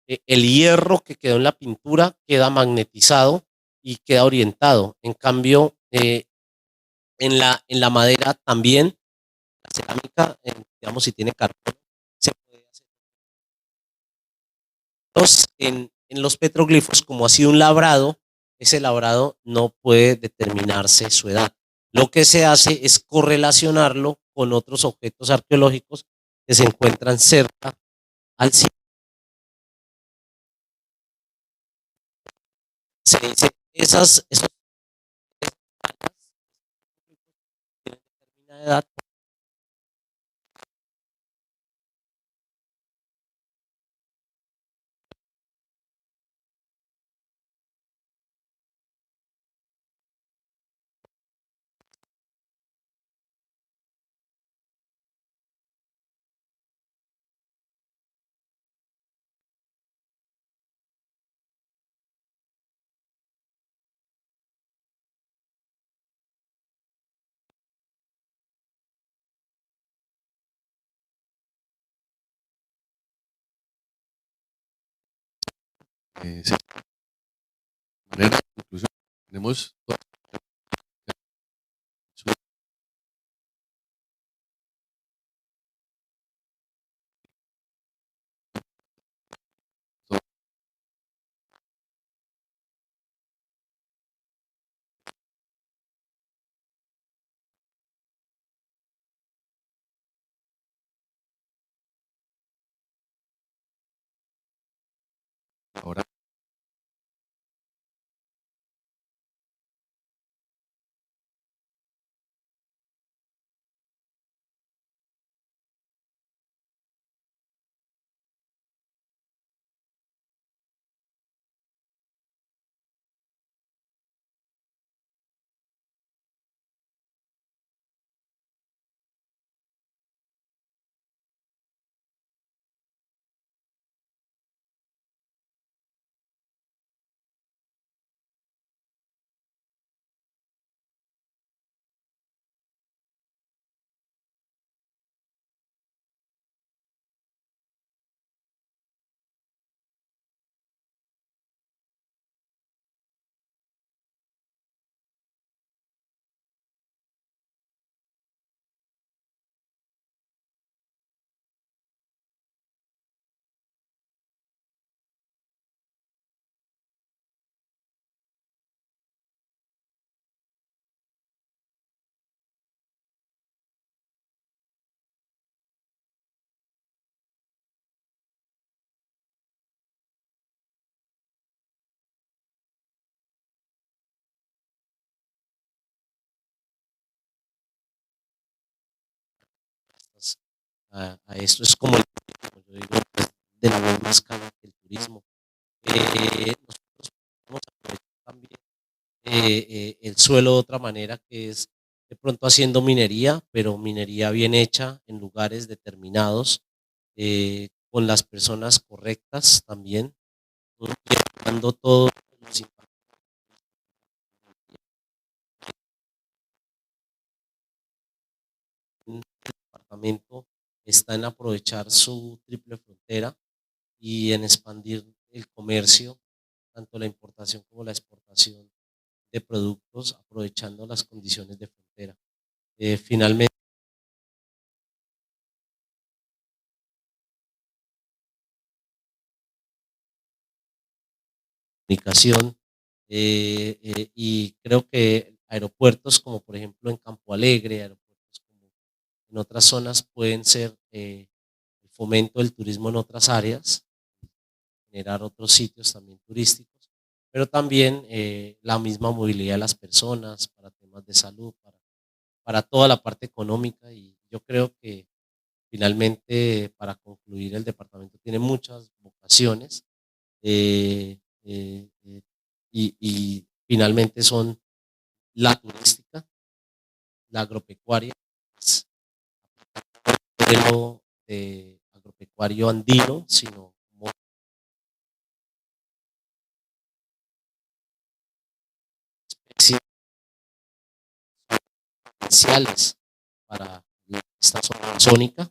el hierro que quedó en la pintura queda magnetizado y queda orientado. En cambio, en la madera también, la cerámica, digamos, si tiene carbono, se puede hacer. Entonces, en los petroglifos, como ha sido un labrado, ese labrado no puede determinarse su edad. Lo que se hace es correlacionarlo con otros objetos arqueológicos que se encuentran cerca al sitio. Se dice, esos tienen determinada edad. Sí, de manera, incluso tenemos ahora A esto es como yo digo, pues, de la misma escala que el turismo. Nosotros podemos aprovechar también el suelo de otra manera, que es de pronto haciendo minería, pero minería bien hecha en lugares determinados, con las personas correctas también, dando todos los impactos. El departamento está en aprovechar su triple frontera y en expandir el comercio, tanto la importación como la exportación de productos, aprovechando las condiciones de frontera. Finalmente, comunicación, y creo que aeropuertos como por ejemplo en Campo Alegre, aeropuertos como en otras zonas pueden ser el fomento del turismo en otras áreas, generar otros sitios también turísticos, pero también la misma movilidad de las personas para temas de salud, para toda la parte económica, y yo creo que finalmente, para concluir, el departamento tiene muchas vocaciones, eh, eh, eh, y finalmente son la turística, la agropecuaria, es un modelo de agropecuario andino, sino como especies potenciales para esta zona amazónica.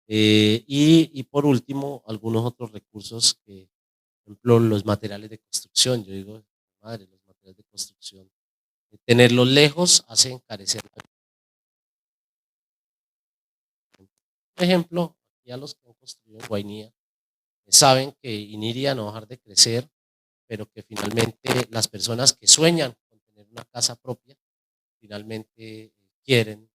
Y por último, algunos otros recursos que, por ejemplo, los materiales de construcción. Yo digo, madre, los materiales de construcción, tenerlos lejos hace encarecer. Por ejemplo, ya los que han construido en Guainía saben que Iniria no va a dejar de crecer, pero que finalmente las personas que sueñan con tener una casa propia finalmente quieren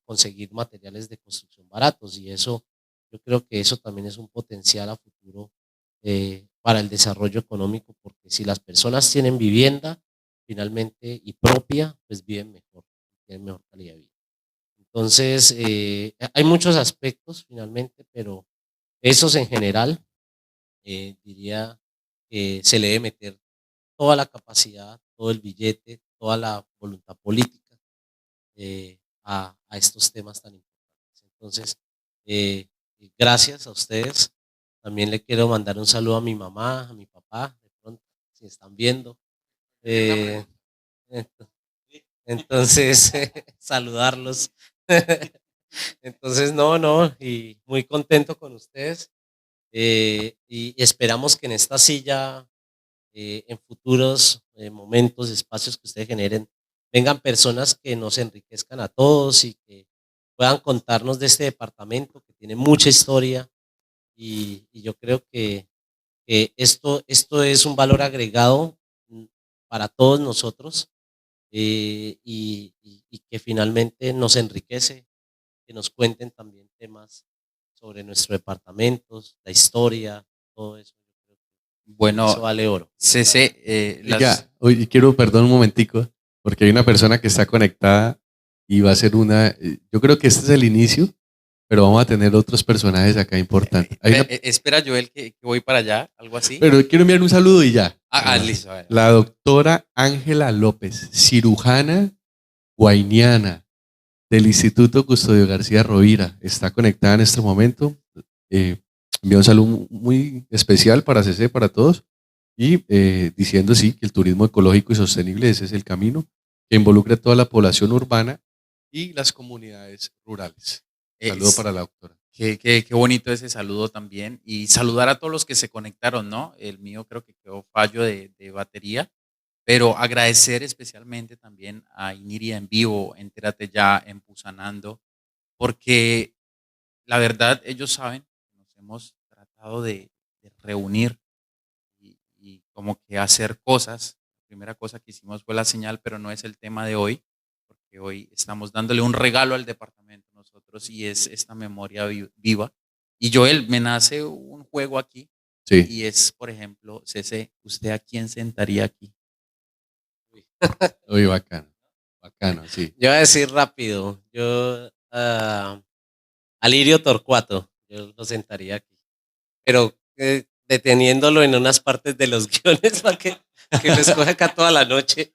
conseguir materiales de construcción baratos, y eso, yo creo que eso también es un potencial a futuro para el desarrollo económico, porque si las personas tienen vivienda finalmente y propia, pues viven mejor, tienen mejor calidad de vida. Entonces, hay muchos aspectos finalmente, pero esos en general, diría que se le debe meter toda la capacidad, todo el billete, toda la voluntad política a estos temas tan importantes. Entonces, gracias a ustedes. También le quiero mandar un saludo a mi mamá, a mi papá, de pronto, si están viendo. Eh, entonces, saludarlos. Entonces, no, y muy contento con ustedes. Y esperamos que en esta silla, en futuros momentos, espacios que ustedes generen, vengan personas que nos enriquezcan a todos y que puedan contarnos de este departamento que tiene mucha historia, y yo creo que esto es un valor agregado para todos nosotros, y que finalmente nos enriquece, que nos cuenten también temas sobre nuestro departamento, la historia, todo eso. Yo creo que eso Bueno, vale oro. CC, Oiga, hoy quiero, perdón un momentico, porque hay una persona que está conectada y va a ser yo creo que este es el inicio, pero vamos a tener otros personajes acá importantes. espera, Joel, que voy para allá, algo así. Pero quiero enviar un saludo y ya. Listo. A ver. La doctora Ángela López, cirujana guainiana del Instituto Custodio García Rovira, está conectada en este momento. Envía un saludo muy especial para CC, para todos, y diciendo sí, que el turismo ecológico y sostenible, ese es el camino, que involucra a toda la población urbana y las comunidades rurales. Saludo para la doctora. Qué bonito ese saludo también, y saludar a todos los que se conectaron, ¿no? El mío creo que quedó fallo de batería, pero agradecer especialmente también a Iniria en vivo, Entérate Ya, en Pusanando, porque la verdad ellos saben que nos hemos tratado de reunir y como que hacer cosas. La primera cosa que hicimos fue la señal, pero no es el tema de hoy, porque hoy estamos dándole un regalo al departamento nosotros, y es esta memoria viva. Y Joel, me nace un juego aquí, Sí. y es, por ejemplo, CC, ¿usted a quién sentaría aquí? Uy, bacano, bacano, sí. Yo voy a decir rápido, yo a Lirio Torcuato, yo lo sentaría aquí, pero deteniéndolo en unas partes de los guiones para que lo escoja acá toda la noche.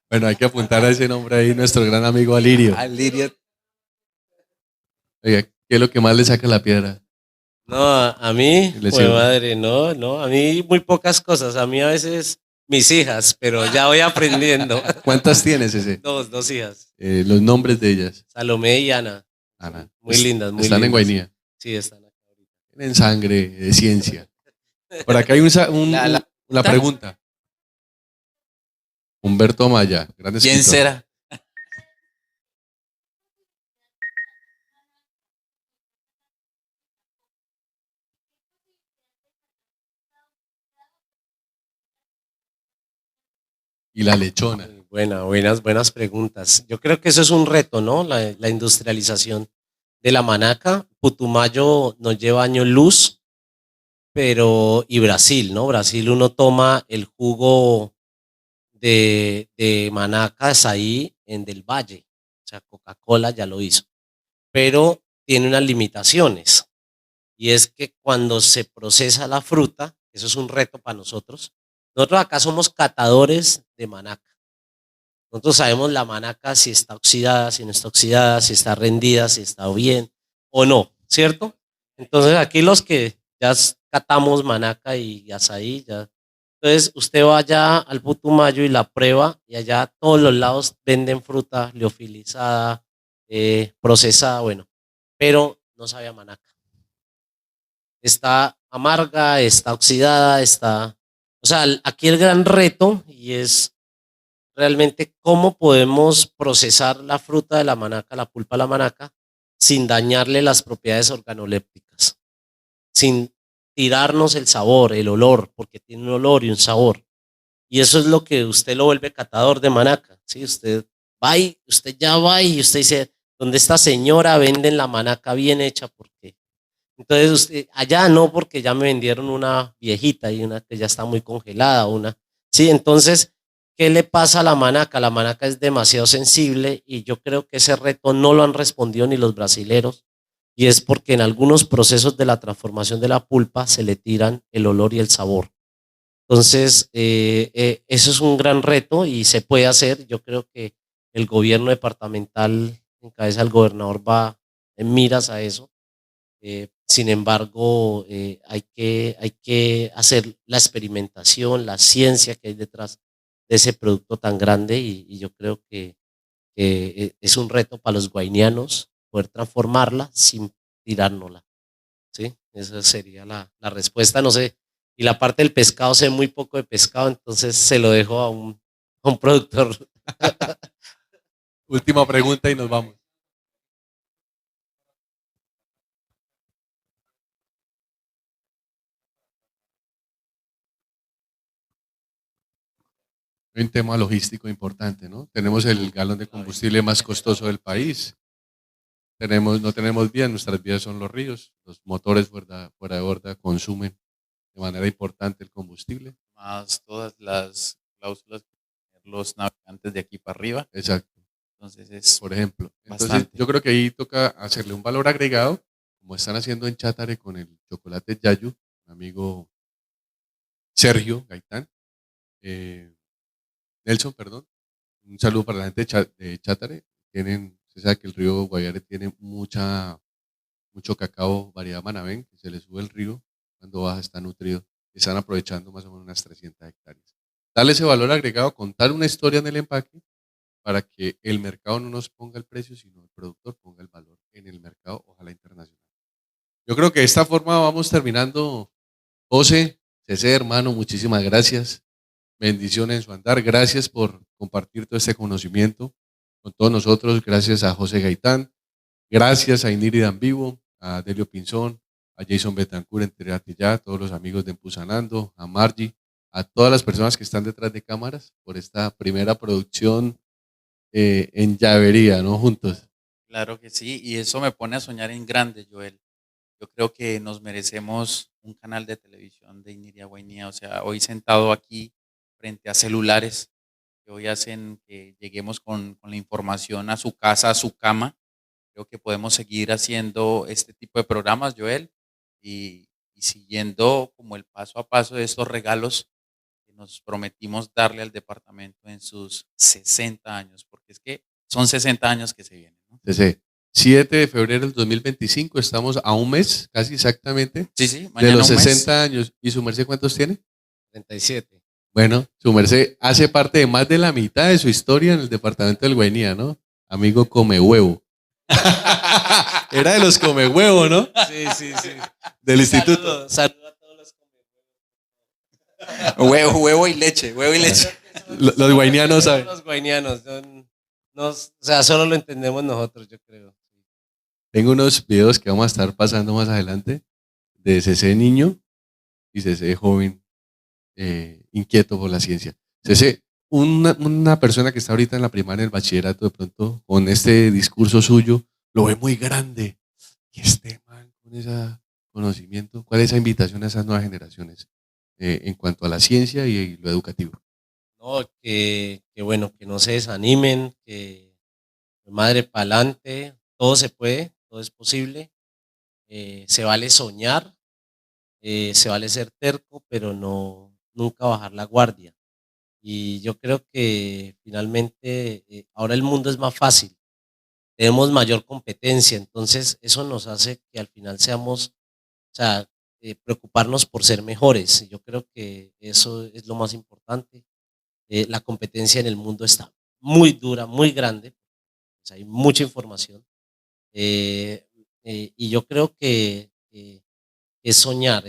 Bueno, hay que apuntar a ese nombre ahí, nuestro gran amigo Alirio. Alirio. Oiga, ¿qué es lo que más le saca la piedra? No, a mí, Le pues sirve. madre, no, a mí muy pocas cosas, a mí a veces mis hijas, pero ya voy aprendiendo. ¿Cuántas tienes ese? Dos hijas, Los nombres de ellas. Salomé y Ana, Ana. muy lindas, muy Están lindas. en Guainía. Sí, están acá ahorita. Tienen sangre de ciencia. Por acá hay una pregunta. Humberto Amaya, gran escritor. ¿Quién será? Y la lechona. Buenas preguntas. Yo creo que eso es un reto, ¿no? La industrialización de la manaca. Putumayo nos lleva años luz, y Brasil, ¿no? Brasil, uno toma el jugo de manacas ahí en Del Valle. O sea, Coca-Cola ya lo hizo. Pero tiene unas limitaciones. Y es que cuando se procesa la fruta, eso es un reto para nosotros. Nosotros acá somos catadores de manaca. Nosotros sabemos la manaca si está oxidada, si no está oxidada, si está rendida, si está bien o no, ¿cierto? Entonces aquí los que ya catamos manaca y azaí, ya. Entonces usted va allá al Putumayo y la prueba, y allá a todos los lados venden fruta liofilizada, procesada, bueno, pero no sabe a manaca. Está amarga, está oxidada, o sea, aquí el gran reto, y es realmente cómo podemos procesar la fruta de la manaca, la pulpa de la manaca, sin dañarle las propiedades organolépticas, sin tirarnos el sabor, el olor, porque tiene un olor y un sabor. Y eso es lo que usted lo vuelve catador de manaca, ¿sí? Usted ya va y usted dice, ¿dónde esta señora venden la manaca bien hecha? Porque entonces allá no, porque ya me vendieron una viejita y una que ya está muy congelada, sí, entonces, ¿qué le pasa a la manaca? La manaca es demasiado sensible y yo creo que ese reto no lo han respondido ni los brasileros, y es porque en algunos procesos de la transformación de la pulpa se le tiran el olor y el sabor. Entonces, eso es un gran reto y se puede hacer. Yo creo que el gobierno departamental, en cabeza del gobernador, va en miras a eso. Sin embargo, hay que hacer la experimentación, la ciencia que hay detrás de ese producto tan grande, y yo creo que es un reto para los guainianos poder transformarla sin tirárnosla, ¿sí? Esa sería la respuesta, no sé. Y la parte del pescado, sé muy poco de pescado, entonces se lo dejo a un productor. Última pregunta y nos vamos. Hay un tema logístico importante, ¿no? Tenemos el galón de combustible más costoso del país. No tenemos vías, nuestras vías son los ríos. Los motores fuera de borda consumen de manera importante el combustible. Más todas las cláusulas que tienen los navegantes de aquí para arriba. Exacto. Entonces es Por ejemplo. Entonces bastante. yo creo que ahí toca hacerle un valor agregado, como están haciendo en Chátare con el chocolate Yayu, mi amigo Sergio Gaitán. Nelson, perdón. Un saludo para la gente de Chátare. Se sabe que el río Guaviare tiene mucho cacao, variedad Manabén, que se le sube el río, cuando baja está nutrido. Están aprovechando más o menos unas 300 hectáreas. Darle ese valor agregado, contar una historia en el empaque para que el mercado no nos ponga el precio, sino el productor ponga el valor en el mercado, ojalá internacional. Yo creo que de esta forma vamos terminando. José, César, hermano, muchísimas gracias. Bendiciones en su andar. Gracias por compartir todo este conocimiento con todos nosotros. Gracias a José Gaitán. Gracias a Iniri Vivo, a Delio Pinzón, a Jason Betancourt, entre ya, a todos los amigos de Empusanando, a Margie, a todas las personas que están detrás de cámaras por esta primera producción en llavería, ¿no? Juntos. Claro que sí, y eso me pone a soñar en grande, Joel. Yo creo que nos merecemos un canal de televisión de Iniria Guainía. O sea, hoy sentado aquí frente a celulares que hoy hacen que lleguemos con la información a su casa, a su cama. Creo que podemos seguir haciendo este tipo de programas, Joel, y siguiendo como el paso a paso de estos regalos que nos prometimos darle al departamento en sus 60 años, porque es que son 60 años que se vienen, ¿no? Desde 7 de febrero del 2025, estamos a un mes, casi exactamente, Sí, sí, de mañana los un mes. 60 años. ¿Y su merced cuántos tiene? 37. Bueno, su merced hace parte de más de la mitad de su historia en el departamento del Guainía, ¿no? Amigo come huevo. Era de los come huevo, ¿no? Sí, sí, sí. Del instituto. Saludo a todos los Huevo y leche, huevo y leche. Los guainianos saben. Los guainianos. O sea, solo lo entendemos nosotros, yo creo. Tengo unos videos que vamos a estar pasando más adelante de CC niño y CC joven inquieto por la ciencia. CC, una persona que está ahorita en la primaria, en el bachillerato, de pronto, con este discurso suyo, lo ve muy grande. Y este man con ese conocimiento, ¿cuál es esa invitación a esas nuevas generaciones en cuanto a la ciencia y lo educativo? No, que bueno, que no se desanimen, que madre pa'lante, todo se puede, todo es posible. Se vale soñar, se vale ser terco, pero nunca bajar la guardia. Y yo creo que finalmente ahora el mundo es más fácil, tenemos mayor competencia, entonces eso nos hace que al final seamos, o sea, preocuparnos por ser mejores. Yo creo que eso es lo más importante. La competencia en el mundo está muy dura, muy grande, pues hay mucha información, eh, y yo creo que es soñar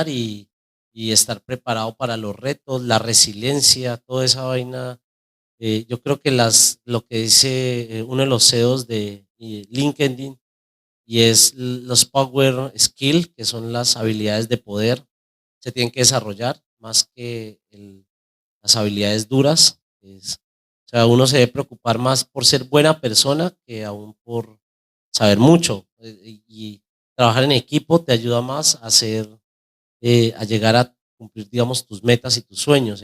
y estar preparado para los retos, la resiliencia, toda esa vaina. Yo creo que lo que dice uno de los CEOs de LinkedIn, y es los power skills, que son las habilidades de poder, se tienen que desarrollar más que las habilidades duras. O sea, uno se debe preocupar más por ser buena persona que aún por saber mucho. Y trabajar en equipo te ayuda más a llegar a cumplir, digamos, tus metas y tus sueños.